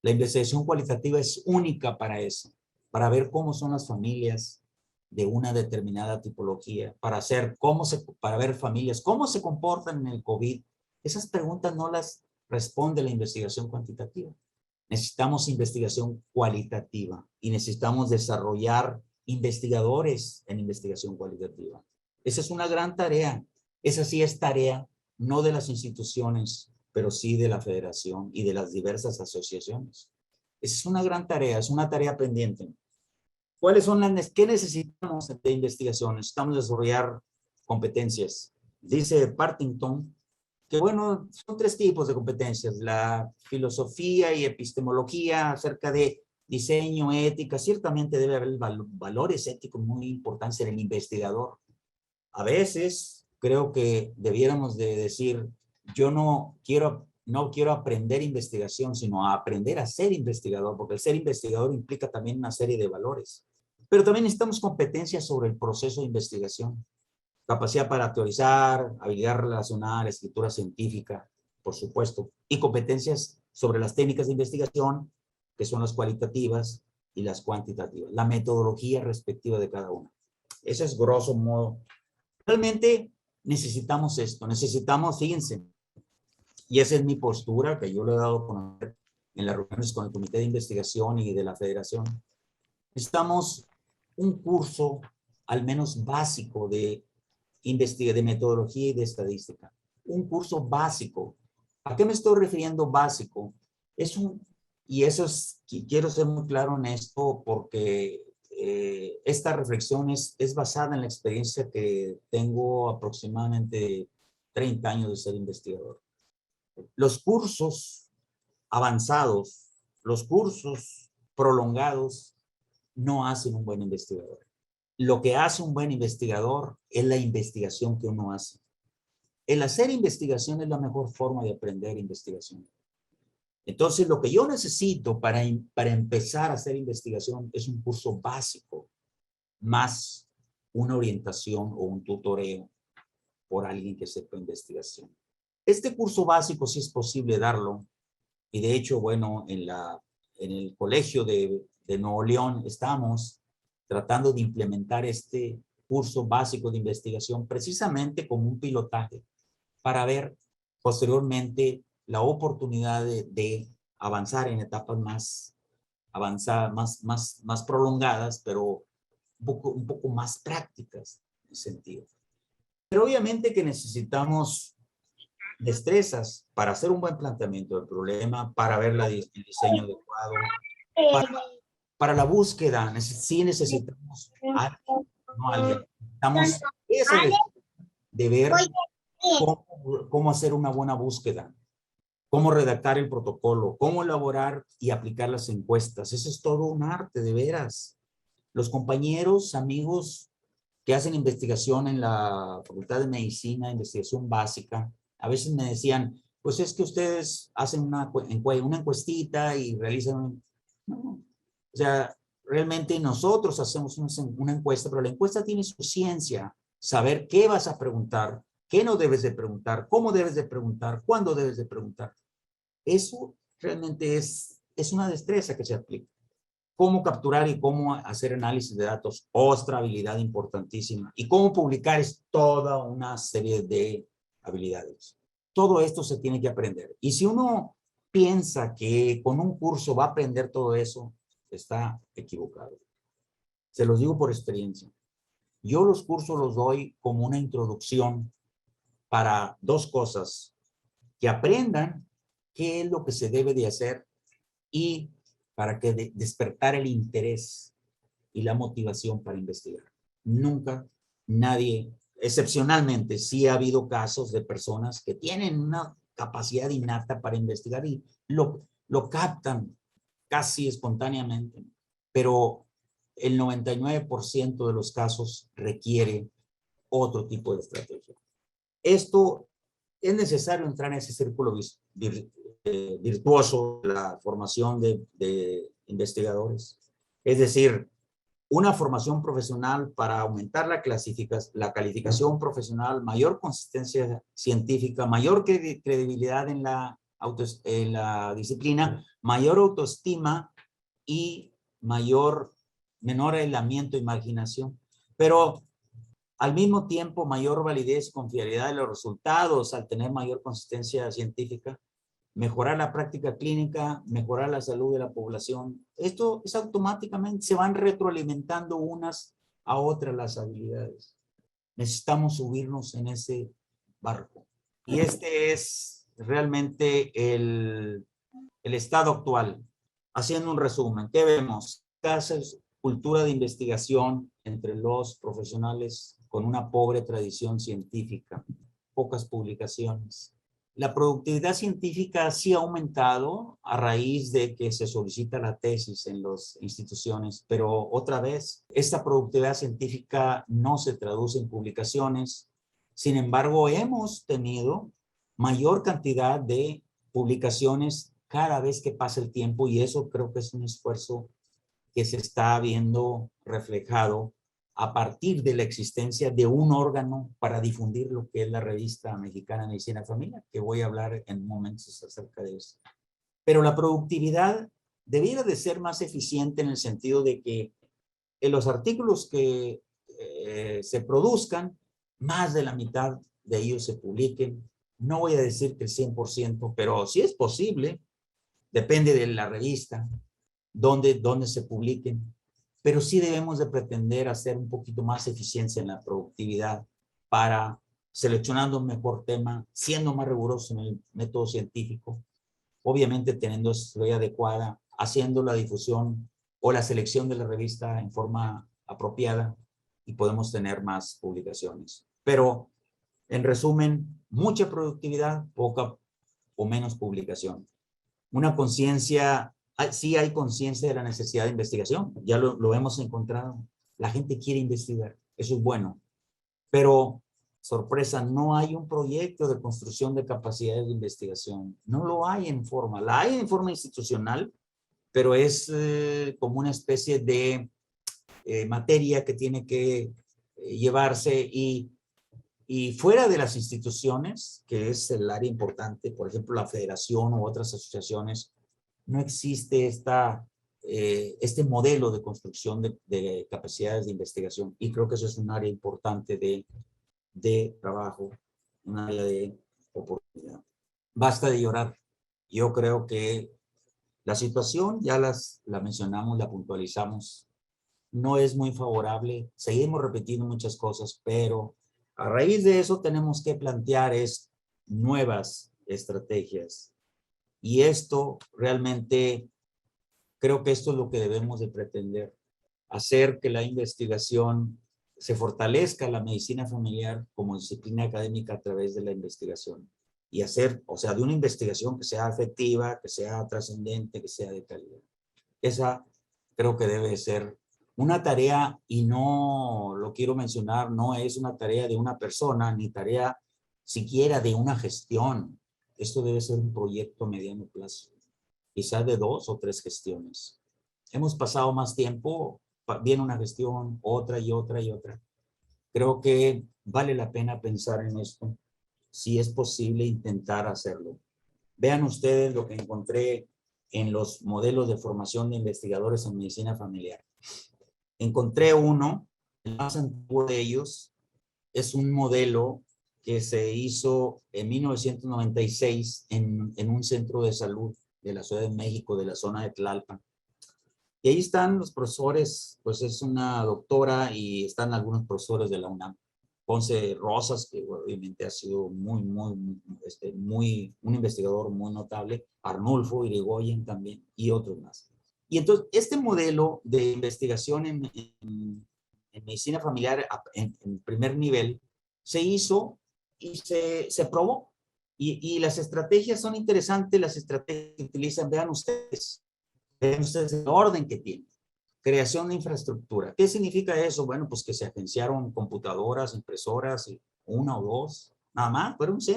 La investigación cualitativa es única para eso, para ver cómo son las familias de una determinada tipología, para ver familias, cómo se comportan en el COVID. Esas preguntas no las responde la investigación cuantitativa. Necesitamos investigación cualitativa y necesitamos desarrollar investigadores en investigación cualitativa. Esa es una gran tarea. Esa sí es tarea no de las instituciones, pero sí de la federación y de las diversas asociaciones. Esa es una gran tarea, es una tarea pendiente. ¿Cuáles son qué necesitamos de investigación? Necesitamos desarrollar competencias. Dice Partington que, bueno, son 3 tipos de competencias: la filosofía y epistemología acerca de diseño, ética. Ciertamente debe haber valores éticos muy importantes en el investigador. A veces creo que debiéramos de decir, yo no quiero aprender investigación, sino a aprender a ser investigador, porque el ser investigador implica también una serie de valores. Pero también necesitamos competencias sobre el proceso de investigación, capacidad para teorizar, habilidad relacional, escritura científica, por supuesto, y competencias sobre las técnicas de investigación, que son las cualitativas y las cuantitativas, la metodología respectiva de cada una. Ese es grosso modo. Realmente necesitamos esto, fíjense, y esa es mi postura que yo le he dado a conocer en las reuniones con el Comité de Investigación y de la Federación. Necesitamos un curso, al menos básico, de metodología y de estadística. Un curso básico. ¿A qué me estoy refiriendo básico? Es un Y eso es, quiero ser muy claro en esto porque esta reflexión es basada en la experiencia que tengo aproximadamente 30 años de ser investigador. Los cursos avanzados, los cursos prolongados no hacen un buen investigador. Lo que hace un buen investigador es la investigación que uno hace. El hacer investigación es la mejor forma de aprender investigación. Entonces, lo que yo necesito para empezar a hacer investigación es un curso básico, más una orientación o un tutoreo por alguien que sepa investigación. Este curso básico sí es posible darlo, y de hecho, bueno, en el colegio de Nuevo León estamos tratando de implementar este curso básico de investigación precisamente como un pilotaje para ver posteriormente la oportunidad de avanzar en etapas más avanzadas, más prolongadas, pero un poco más prácticas en ese sentido. Pero obviamente que necesitamos destrezas para hacer un buen planteamiento del problema, para ver el diseño adecuado, para la búsqueda. Sí necesitamos alguien, no alguien. Necesitamos ese de ver cómo hacer una buena búsqueda, cómo redactar el protocolo, cómo elaborar y aplicar las encuestas. Eso es todo un arte, de veras. Los compañeros, amigos que hacen investigación en la Facultad de Medicina, investigación básica, a veces me decían, pues es que ustedes hacen una encuestita y realizan... No. O sea, realmente nosotros hacemos una encuesta, pero la encuesta tiene su ciencia. Saber qué vas a preguntar, qué no debes de preguntar, cómo debes de preguntar, cuándo debes de preguntar. Eso realmente es una destreza que se aplica. Cómo capturar y cómo hacer análisis de datos, otra habilidad importantísima. Y cómo publicar es toda una serie de habilidades. Todo esto se tiene que aprender. Y si uno piensa que con un curso va a aprender todo eso, está equivocado. Se los digo por experiencia. Yo los cursos los doy como una introducción para dos cosas. Que aprendan qué es lo que se debe de hacer y para que despertar el interés y la motivación para investigar. Nunca nadie, excepcionalmente, sí ha habido casos de personas que tienen una capacidad innata para investigar y lo captan casi espontáneamente, pero el 99% de los casos requiere otro tipo de estrategia. Esto es necesario entrar en ese círculo virtuoso de la formación de investigadores. Es decir, una formación profesional para aumentar la calificación profesional, mayor consistencia científica, mayor credibilidad en la disciplina, mayor autoestima y menor aislamiento e imaginación. Pero al mismo tiempo, mayor validez y confiabilidad de los resultados al tener mayor consistencia científica, mejorar la práctica clínica, mejorar la salud de la población. Esto es automáticamente, se van retroalimentando unas a otras las habilidades. Necesitamos subirnos en ese barco. Y este es realmente el estado actual. Haciendo un resumen, ¿qué vemos? Cultura de investigación entre los profesionales con una pobre tradición científica, pocas publicaciones. La productividad científica sí ha aumentado a raíz de que se solicita la tesis en las instituciones, pero otra vez, esta productividad científica no se traduce en publicaciones. Sin embargo, hemos tenido mayor cantidad de publicaciones cada vez que pasa el tiempo y eso creo que es un esfuerzo que se está viendo reflejado a partir de la existencia de un órgano para difundir lo que es la Revista Mexicana de Medicina Familiar, que voy a hablar en momentos acerca de eso. Pero la productividad debiera de ser más eficiente en el sentido de que en los artículos que se produzcan, más de la mitad de ellos se publiquen. No voy a decir que el 100%, pero sí es posible, depende de la revista, donde se publiquen, pero sí debemos de pretender hacer un poquito más eficiencia en la productividad para seleccionando un mejor tema, siendo más riguroso en el método científico obviamente teniendo estrategia adecuada, haciendo la difusión o la selección de la revista en forma apropiada y podemos tener más publicaciones. Pero, en resumen, mucha productividad, poca o menos publicación. Una conciencia, sí hay conciencia de la necesidad de investigación, ya lo hemos encontrado. La gente quiere investigar, eso es bueno. Pero, sorpresa, no hay un proyecto de construcción de capacidades de investigación. No lo hay en forma, la hay en forma institucional, pero es como una especie de materia que tiene que llevarse y fuera de las instituciones, que es el área importante, por ejemplo, la federación u otras asociaciones, no existe este modelo de construcción de capacidades de investigación. Y creo que eso es un área importante de trabajo, un área de oportunidad. Basta de llorar. Yo creo que la situación, ya la mencionamos, la puntualizamos, no es muy favorable. Seguimos repitiendo muchas cosas, pero a raíz de eso tenemos que plantear nuevas estrategias. Y esto realmente, creo que esto es lo que debemos de pretender. Hacer que la investigación se fortalezca, la medicina familiar como disciplina académica a través de la investigación. Y hacer, o sea, de una investigación que sea efectiva, que sea trascendente, que sea de calidad. Esa creo que debe ser una tarea, y no lo quiero mencionar, no es una tarea de una persona, ni tarea siquiera de una gestión. Esto debe ser un proyecto a mediano plazo, quizás de 2 o 3 gestiones. Hemos pasado más tiempo, viene una gestión, otra y otra y otra. Creo que vale la pena pensar en esto, si es posible intentar hacerlo. Vean ustedes lo que encontré en los modelos de formación de investigadores en medicina familiar. Encontré uno, el más antiguo de ellos, es un modelo que se hizo en 1996 en un centro de salud de la Ciudad de México, de la zona de Tlalpan. Y ahí están los profesores, pues es una doctora y están algunos profesores de la UNAM. Ponce Rosas, que obviamente ha sido un investigador muy notable, Arnulfo Irigoyen también, y otros más. Y entonces, este modelo de investigación en medicina familiar en primer nivel se hizo y se probó. Y las estrategias son interesantes, las estrategias que utilizan, vean ustedes el orden que tiene. Creación de infraestructura. ¿Qué significa eso? Bueno, pues que se agenciaron computadoras, impresoras, una o dos, nada más, pero es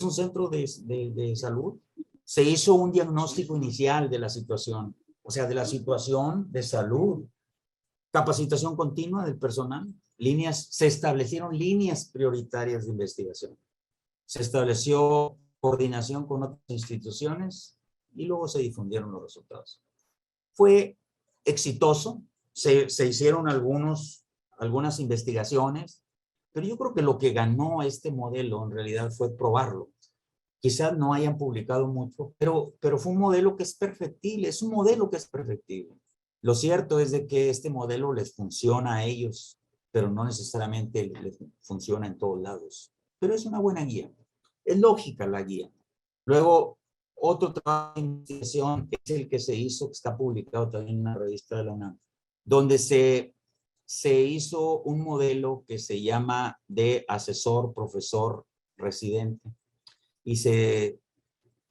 un centro de salud. Se hizo un diagnóstico inicial de la situación, o sea, de la situación de salud. Capacitación continua del personal. Se establecieron líneas prioritarias de investigación. Se estableció coordinación con otras instituciones y luego se difundieron los resultados. Fue exitoso, se hicieron algunas investigaciones, pero yo creo que lo que ganó este modelo en realidad fue probarlo. Quizás no hayan publicado mucho, pero fue un modelo que es perfectible, es un modelo que es perfectible. Lo cierto es de que este modelo les funciona a ellos, pero no necesariamente les funciona en todos lados. Pero es una buena guía, es lógica la guía. Luego, otro trabajo de investigación es el que se hizo, que está publicado también en una revista de la UNAM, donde se hizo un modelo que se llama de asesor, profesor, residente, y se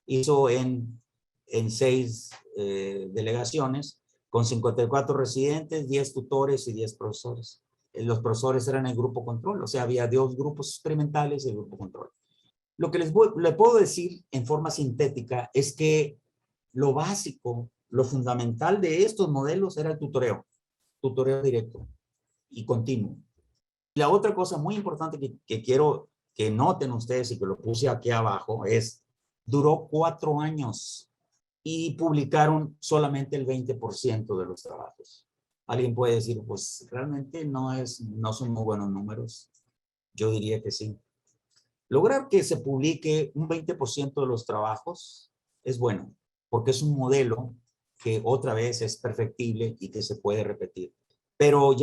hizo en 6 delegaciones, con 54 residentes, 10 tutores y 10 profesores. Los profesores eran el grupo control, o sea, había 2 grupos experimentales y el grupo control. Lo que le puedo decir en forma sintética es que lo básico, lo fundamental de estos modelos era el tutoreo directo y continuo. Y la otra cosa muy importante que quiero que noten ustedes y que lo puse aquí abajo es, duró 4 años y publicaron solamente el 20% de los trabajos. Alguien puede decir, pues realmente no son muy buenos números. Yo diría que sí. Lograr que se publique un 20% de los trabajos es bueno, porque es un modelo que otra vez es perfectible y que se puede repetir. Pero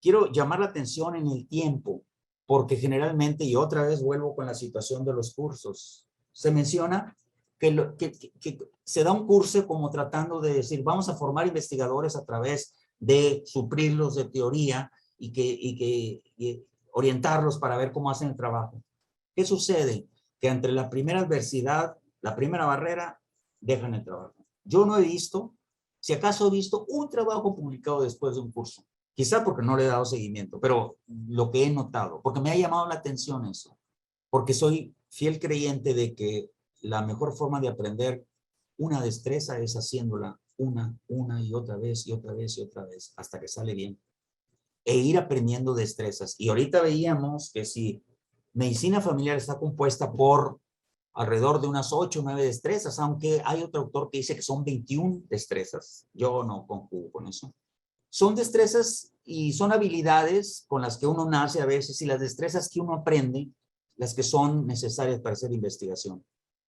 quiero llamar la atención en el tiempo, porque generalmente, y otra vez vuelvo con la situación de los cursos, se menciona que se da un curso como tratando de decir, vamos a formar investigadores a través de suplirlos de teoría y orientarlos para ver cómo hacen el trabajo. ¿Qué sucede? Que entre la primera adversidad, la primera barrera, dejan el trabajo. Yo no he visto, si acaso he visto un trabajo publicado después de un curso. Quizá porque no le he dado seguimiento, pero lo que he notado, porque me ha llamado la atención eso, porque soy fiel creyente de que la mejor forma de aprender una destreza es haciéndola una y otra vez y otra vez y otra vez hasta que sale bien. E ir aprendiendo destrezas. Y ahorita veíamos que si medicina familiar está compuesta por alrededor de unas 8 o 9 destrezas, aunque hay otro autor que dice que son 21 destrezas. Yo no conjugo con eso. Son destrezas y son habilidades con las que uno nace a veces y las destrezas que uno aprende, las que son necesarias para hacer investigación.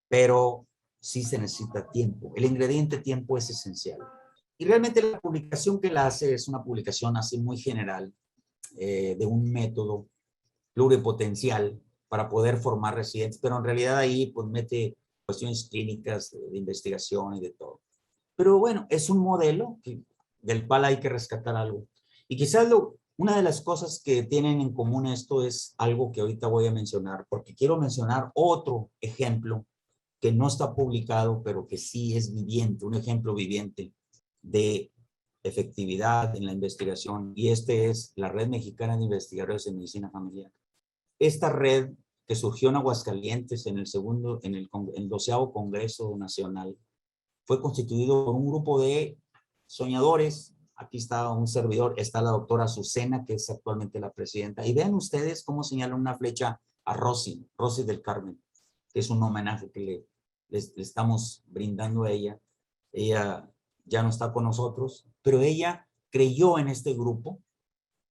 Pero sí se necesita tiempo. El ingrediente tiempo es esencial. Y realmente la publicación que la hace es una publicación así muy general de un método pluripotencial para poder formar residentes, pero en realidad ahí pues mete cuestiones clínicas de investigación y de todo. Pero bueno, es un modelo del cual hay que rescatar algo. Y quizás una de las cosas que tienen en común esto es algo que ahorita voy a mencionar, porque quiero mencionar otro ejemplo que no está publicado, pero que sí es viviente, un ejemplo viviente de efectividad en la investigación, y este es la Red Mexicana de Investigadores en Medicina Familiar. Esta red que surgió en Aguascalientes en el 12º Congreso Nacional fue constituido por un grupo de soñadores. Aquí está un servidor, está la doctora Azucena, que es actualmente la presidenta, y vean ustedes cómo señala una flecha a Rosy del Carmen, que es un homenaje que le estamos brindando a ella. Ella ya no está con nosotros, pero ella creyó en este grupo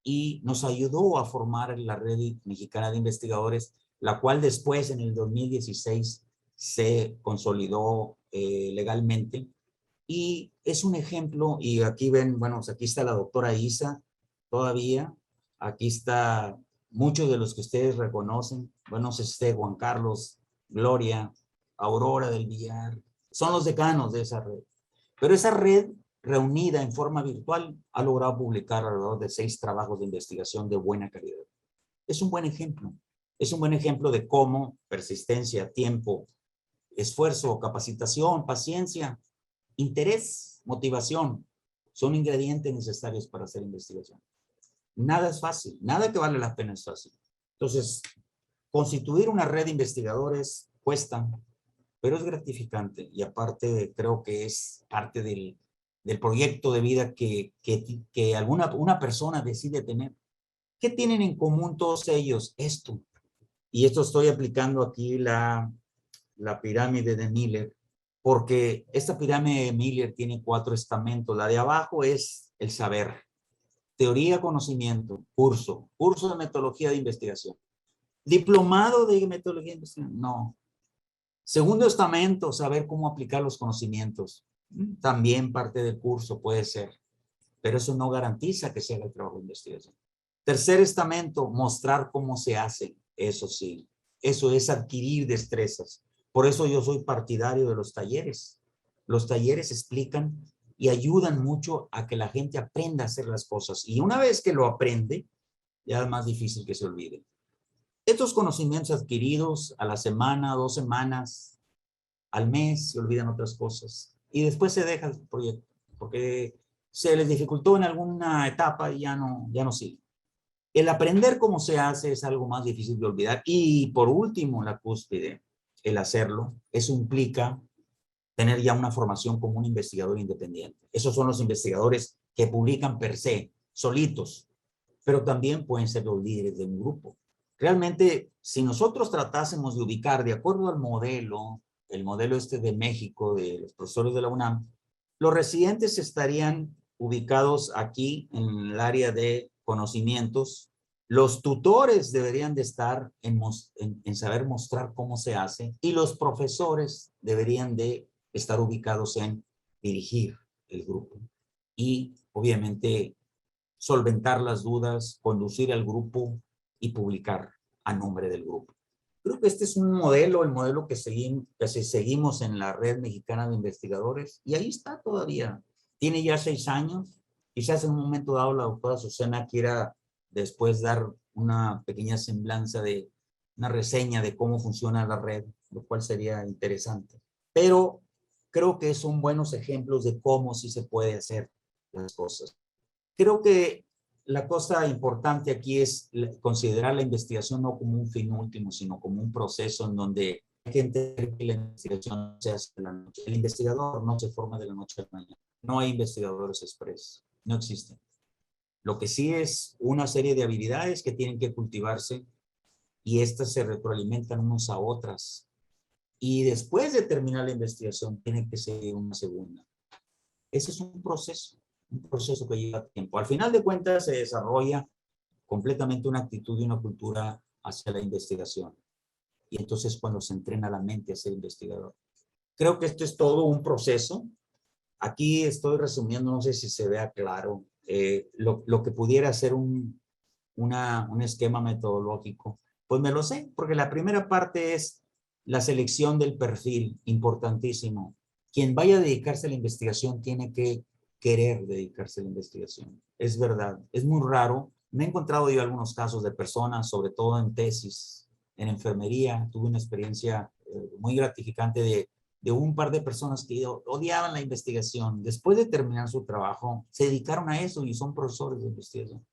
y nos ayudó a formar la Red Mexicana de Investigadores, la cual después en el 2016 se consolidó legalmente. Y es un ejemplo, y aquí ven, bueno, aquí está la doctora Isa todavía, aquí está muchos de los que ustedes reconocen, bueno, Juan Carlos, Gloria, Aurora del Villar, son los decanos de esa red. Pero esa red reunida en forma virtual ha logrado publicar alrededor de 6 trabajos de investigación de buena calidad. Es un buen ejemplo. Es un buen ejemplo de cómo persistencia, tiempo, esfuerzo, capacitación, paciencia, interés, motivación son ingredientes necesarios para hacer investigación. Nada es fácil, nada que vale la pena es fácil. Entonces, constituir una red de investigadores cuesta, pero es gratificante y aparte creo que es parte del proyecto de vida que una persona decide tener. ¿Qué tienen en común todos ellos? Esto. Y esto estoy aplicando aquí la pirámide de Miller, porque esta pirámide de Miller tiene 4 estamentos. La de abajo es el saber, teoría, conocimiento, curso de metodología de investigación. Diplomado de metodología de investigación, no. Segundo estamento, saber cómo aplicar los conocimientos. También parte del curso puede ser, pero eso no garantiza que se haga el trabajo de investigación. Tercer estamento, mostrar cómo se hace. Eso sí, eso es adquirir destrezas. Por eso yo soy partidario de los talleres. Los talleres explican y ayudan mucho a que la gente aprenda a hacer las cosas. Y una vez que lo aprende, ya es más difícil que se olvide. Estos conocimientos adquiridos a la semana, 2 semanas, al mes, se olvidan otras cosas. Y después se deja el proyecto, porque se les dificultó en alguna etapa y ya no sigue. El aprender cómo se hace es algo más difícil de olvidar. Y por último, la cúspide, el hacerlo, eso implica tener ya una formación como un investigador independiente. Esos son los investigadores que publican per se, solitos, pero también pueden ser los líderes de un grupo. Realmente, si nosotros tratásemos de ubicar de acuerdo al modelo, el modelo este de México, de los profesores de la UNAM, los residentes estarían ubicados aquí en el área de conocimientos. Los tutores deberían de estar en saber mostrar cómo se hace y los profesores deberían de estar ubicados en dirigir el grupo y obviamente solventar las dudas, conducir al grupo y publicar a nombre del grupo. Creo que este es un modelo, el modelo que seguimos en la Red Mexicana de Investigadores, y ahí está todavía. Tiene ya 6 años. Quizás en un momento dado la doctora Susana quiera después dar una pequeña semblanza de una reseña de cómo funciona la red, lo cual sería interesante. Pero creo que son buenos ejemplos de cómo sí se puede hacer las cosas. Creo que la cosa importante aquí es considerar la investigación no como un fin último, sino como un proceso en donde hay que entender que la investigación se hace de la noche. El investigador no se forma de la noche a la mañana. No hay investigadores express, no existen. Lo que sí es una serie de habilidades que tienen que cultivarse y estas se retroalimentan unas a otras. Y después de terminar la investigación tiene que ser una segunda. Ese es un proceso que lleva tiempo. Al final de cuentas se desarrolla completamente una actitud y una cultura hacia la investigación. Y entonces cuando se entrena la mente a ser investigador. Creo que esto es todo un proceso. Aquí estoy resumiendo, no sé si se vea claro, lo que pudiera ser un esquema metodológico. Pues me lo sé, porque la primera parte es la selección del perfil, importantísimo. Quien vaya a dedicarse a la investigación tiene que querer dedicarse a la investigación. Es verdad, es muy raro. Me he encontrado yo algunos casos de personas, sobre todo en tesis, en enfermería. Tuve una experiencia muy gratificante de un par de personas que odiaban la investigación. Después de terminar su trabajo, se dedicaron a eso y son profesores de investigación.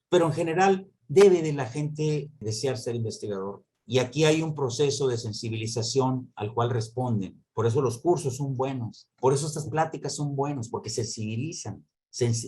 Pero en general, debe de la gente desear ser investigador. Y aquí hay un proceso de sensibilización al cual responden. Por eso los cursos son buenos. Por eso estas pláticas son buenos, porque sensibilizan.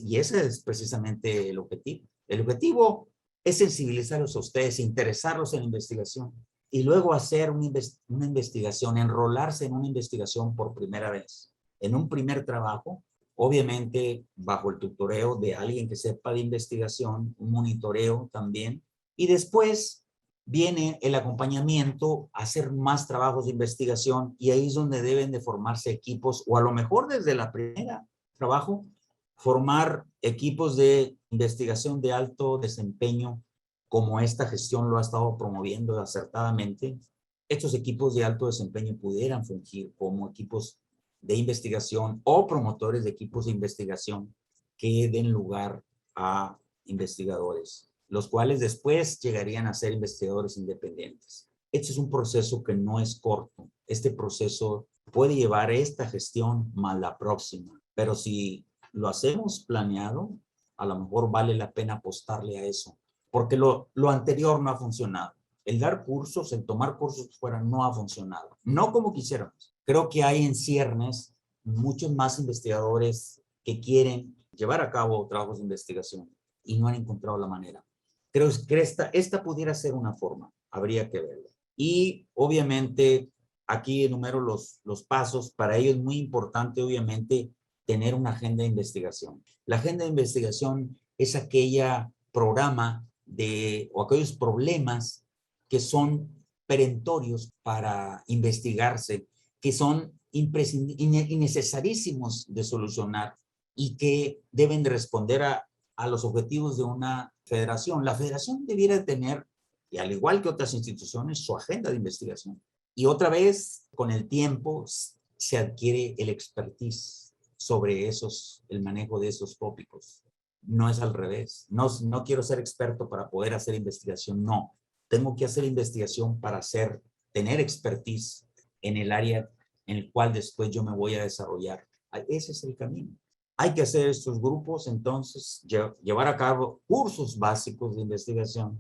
Y ese es precisamente el objetivo. El objetivo es sensibilizarlos a ustedes, interesarlos en la investigación y luego hacer una investigación, enrolarse en una investigación por primera vez, en un primer trabajo, obviamente bajo el tutoreo de alguien que sepa de investigación, un monitoreo también, y después viene el acompañamiento a hacer más trabajos de investigación y ahí es donde deben de formarse equipos o a lo mejor desde la primera trabajo, formar equipos de investigación de alto desempeño como esta gestión lo ha estado promoviendo acertadamente. Estos equipos de alto desempeño pudieran fungir como equipos de investigación o promotores de equipos de investigación que den lugar a investigadores, los cuales después llegarían a ser investigadores independientes. Este es un proceso que no es corto. Este proceso puede llevar esta gestión más la próxima, pero si lo hacemos planeado, a lo mejor vale la pena apostarle a eso, porque lo anterior no ha funcionado. El dar cursos, el tomar cursos fuera no ha funcionado, no como quisiéramos. Creo que hay en ciernes muchos más investigadores que quieren llevar a cabo trabajos de investigación y no han encontrado la manera. Creo que esta pudiera ser una forma, habría que verlo. Y obviamente aquí enumero los pasos. Para ello es muy importante obviamente tener una agenda de investigación. La agenda de investigación es aquella programa o aquellos problemas que son perentorios para investigarse, que son innecesarísimos de solucionar y que deben de responder a los objetivos de una federación. La federación debiera tener, y al igual que otras instituciones, su agenda de investigación. Y otra vez, con el tiempo, se adquiere el expertise sobre el manejo de esos tópicos. No es al revés. No quiero ser experto para poder hacer investigación, no. Tengo que hacer investigación para tener expertise en el área en el cual después yo me voy a desarrollar. Ese es el camino. Hay que hacer estos grupos, entonces, llevar a cabo cursos básicos de investigación,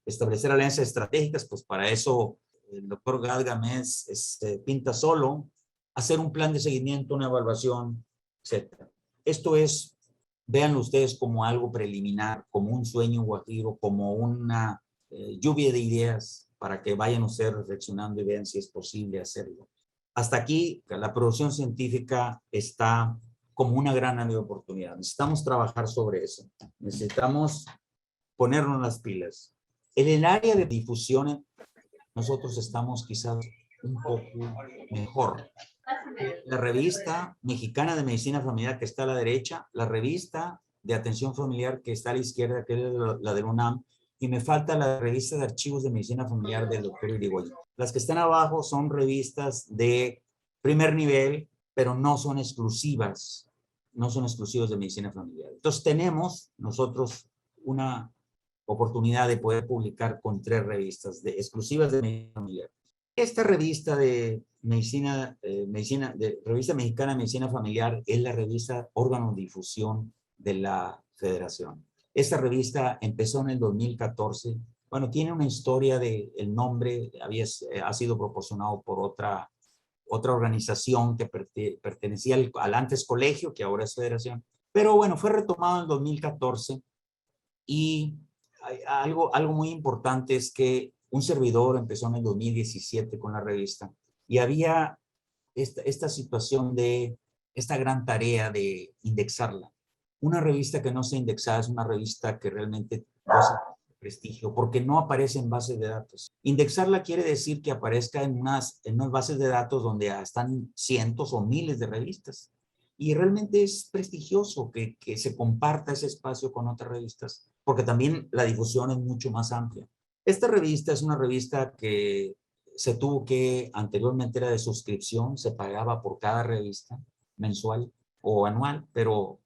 establecer alianzas estratégicas, pues para eso el doctor Gad Gamés pinta solo, hacer un plan de seguimiento, una evaluación, etc. Esto es, véanlo ustedes como algo preliminar, como un sueño guajiro, como una lluvia de ideas para que vayan ustedes reflexionando y vean si es posible hacerlo. Hasta aquí, la producción científica está como una gran área de oportunidad. Necesitamos trabajar sobre eso. Necesitamos ponernos las pilas. En el área de difusión, nosotros estamos quizás un poco mejor. La revista mexicana de medicina familiar que está a la derecha, la revista de atención familiar que está a la izquierda, que es la de la UNAM, y me falta la revista de archivos de medicina familiar del doctor Irigoyen. Las que están abajo son revistas de primer nivel, pero no son exclusivas, no son exclusivas de medicina familiar. Entonces tenemos nosotros una oportunidad de poder publicar con 3 revistas exclusivas de medicina familiar. Esta revista de Revista Mexicana de Medicina Familiar es la revista órgano de difusión de la Federación. Esta revista empezó en el 2014. Bueno, tiene una historia de el nombre, ha sido proporcionado por otra organización que pertenecía al antes colegio, que ahora es Federación. Pero bueno, fue retomado en el 2014 y algo muy importante es que un servidor empezó en el 2017 con la revista y había esta situación de esta gran tarea de indexarla. Una revista que no se indexada es una revista que realmente goza de prestigio porque no aparece en bases de datos. Indexarla quiere decir que aparezca en unas bases de datos donde están cientos o miles de revistas. Y realmente es prestigioso que se comparta ese espacio con otras revistas, porque también la difusión es mucho más amplia. Esta revista es una revista que se tuvo que, anteriormente era de suscripción, se pagaba por cada revista mensual o anual, pero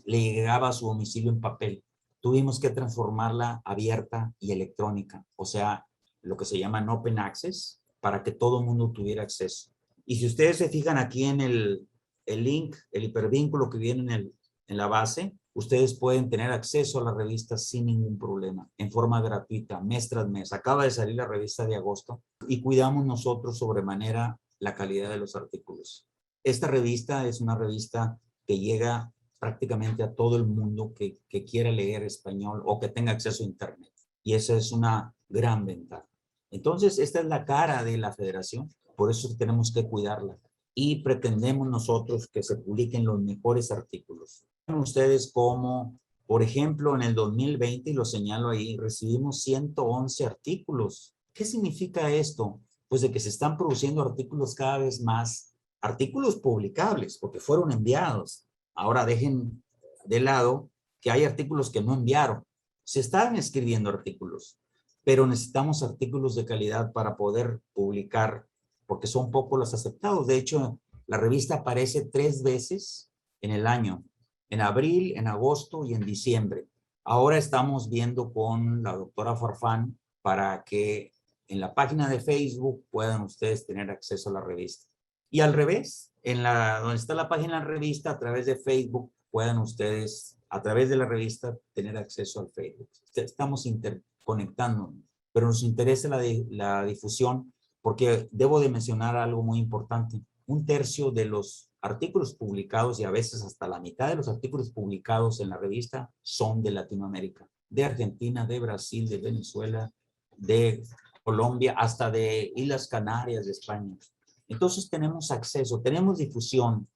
le llegaba a su domicilio en papel. Tuvimos que transformarla abierta y electrónica, o sea, lo que se llama Open Access, para que todo el mundo tuviera acceso. Y si ustedes se fijan aquí en el link, el hipervínculo que viene en la base, ustedes pueden tener acceso a la revista sin ningún problema, en forma gratuita, mes tras mes. Acaba de salir la revista de agosto y cuidamos nosotros sobremanera la calidad de los artículos. Esta revista es una revista que llega prácticamente a todo el mundo que quiera leer español o que tenga acceso a internet. Y esa es una gran ventaja. Entonces, esta es la cara de la Federación, por eso tenemos que cuidarla. Y pretendemos nosotros que se publiquen los mejores artículos. Ustedes como, por ejemplo, en el 2020, y lo señalo ahí, recibimos 111 artículos. ¿Qué significa esto? Pues de que se están produciendo artículos cada vez más, artículos publicables, porque fueron enviados. Ahora dejen de lado que hay artículos que no enviaron. Se están escribiendo artículos, pero necesitamos artículos de calidad para poder publicar, porque son pocos los aceptados. De hecho, la revista aparece 3 veces en el año, en abril, en agosto y en diciembre. Ahora estamos viendo con la doctora Farfán para que en la página de Facebook puedan ustedes tener acceso a la revista. Y al revés, donde está la página de la revista, a través de Facebook, puedan ustedes, a través de la revista, tener acceso al Facebook. Estamos interconectándonos, pero nos interesa la difusión porque debo de mencionar algo muy importante. 1/3 de los artículos publicados y a veces hasta la mitad de los artículos publicados en la revista son de Latinoamérica, de Argentina, de Brasil, de Venezuela, de Colombia, hasta de Islas Canarias, de España. Entonces tenemos acceso, tenemos difusión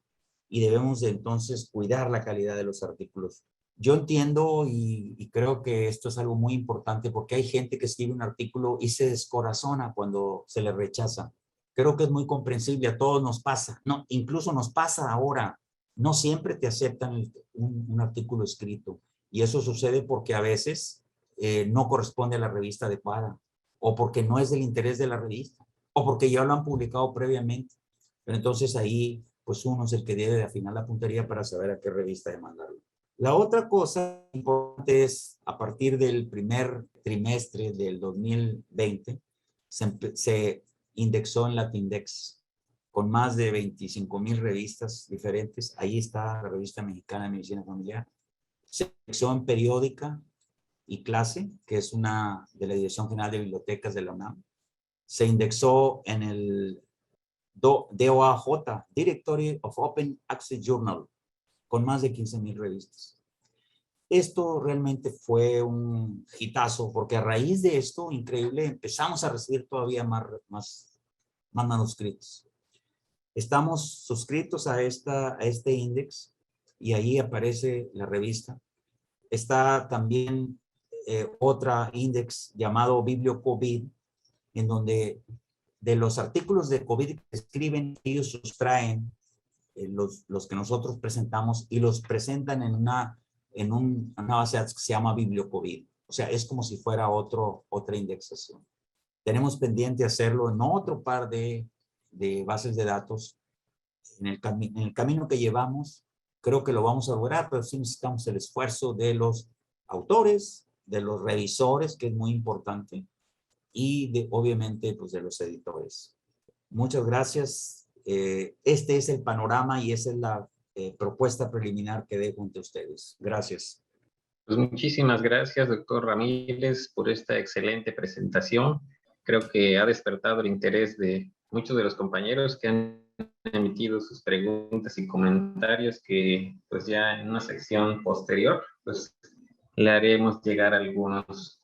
y debemos de entonces cuidar la calidad de los artículos. Yo entiendo y creo que esto es algo muy importante porque hay gente que escribe un artículo y se descorazona cuando se le rechaza. Creo que es muy comprensible, a todos nos pasa. No, incluso nos pasa ahora. No siempre te aceptan un artículo escrito y eso sucede porque a veces no corresponde a la revista adecuada o porque no es del interés de la revista o porque ya lo han publicado previamente. Pero entonces ahí, pues uno es el que debe de afinar la puntería para saber a qué revista de mandarlo. La otra cosa importante es, a partir del primer trimestre del 2020, se indexó en Latindex con más de 25,000 revistas diferentes. Ahí está la Revista Mexicana de Medicina Familiar. Se indexó en Periódica y Clase, que es una de la Dirección General de Bibliotecas de la UNAM. Se indexó en el DOAJ, Directory of Open Access Journal, con más de 15,000 revistas. Esto realmente fue un hitazo, porque a raíz de esto, increíble, empezamos a recibir todavía más manuscritos. Estamos suscritos a este índice y ahí aparece la revista. Está también otra índice llamado BiblioCovid, en donde de los artículos de COVID que escriben, ellos sustraen los que nosotros presentamos y los presentan en una base de datos que se llama BiblioCovid. O sea, es como si fuera otra indexación. Tenemos pendiente hacerlo en otro par de bases de datos. En el camino que llevamos, creo que lo vamos a lograr, pero sí necesitamos el esfuerzo de los autores, de los revisores, que es muy importante, y obviamente, pues, de los editores. Muchas gracias. Este es el panorama y esa es la propuesta preliminar que dejo ante ustedes. Gracias. Pues muchísimas gracias, doctor Ramírez, por esta excelente presentación. Creo que ha despertado el interés de muchos de los compañeros que han emitido sus preguntas y comentarios, que pues ya en una sección posterior pues le haremos llegar algunos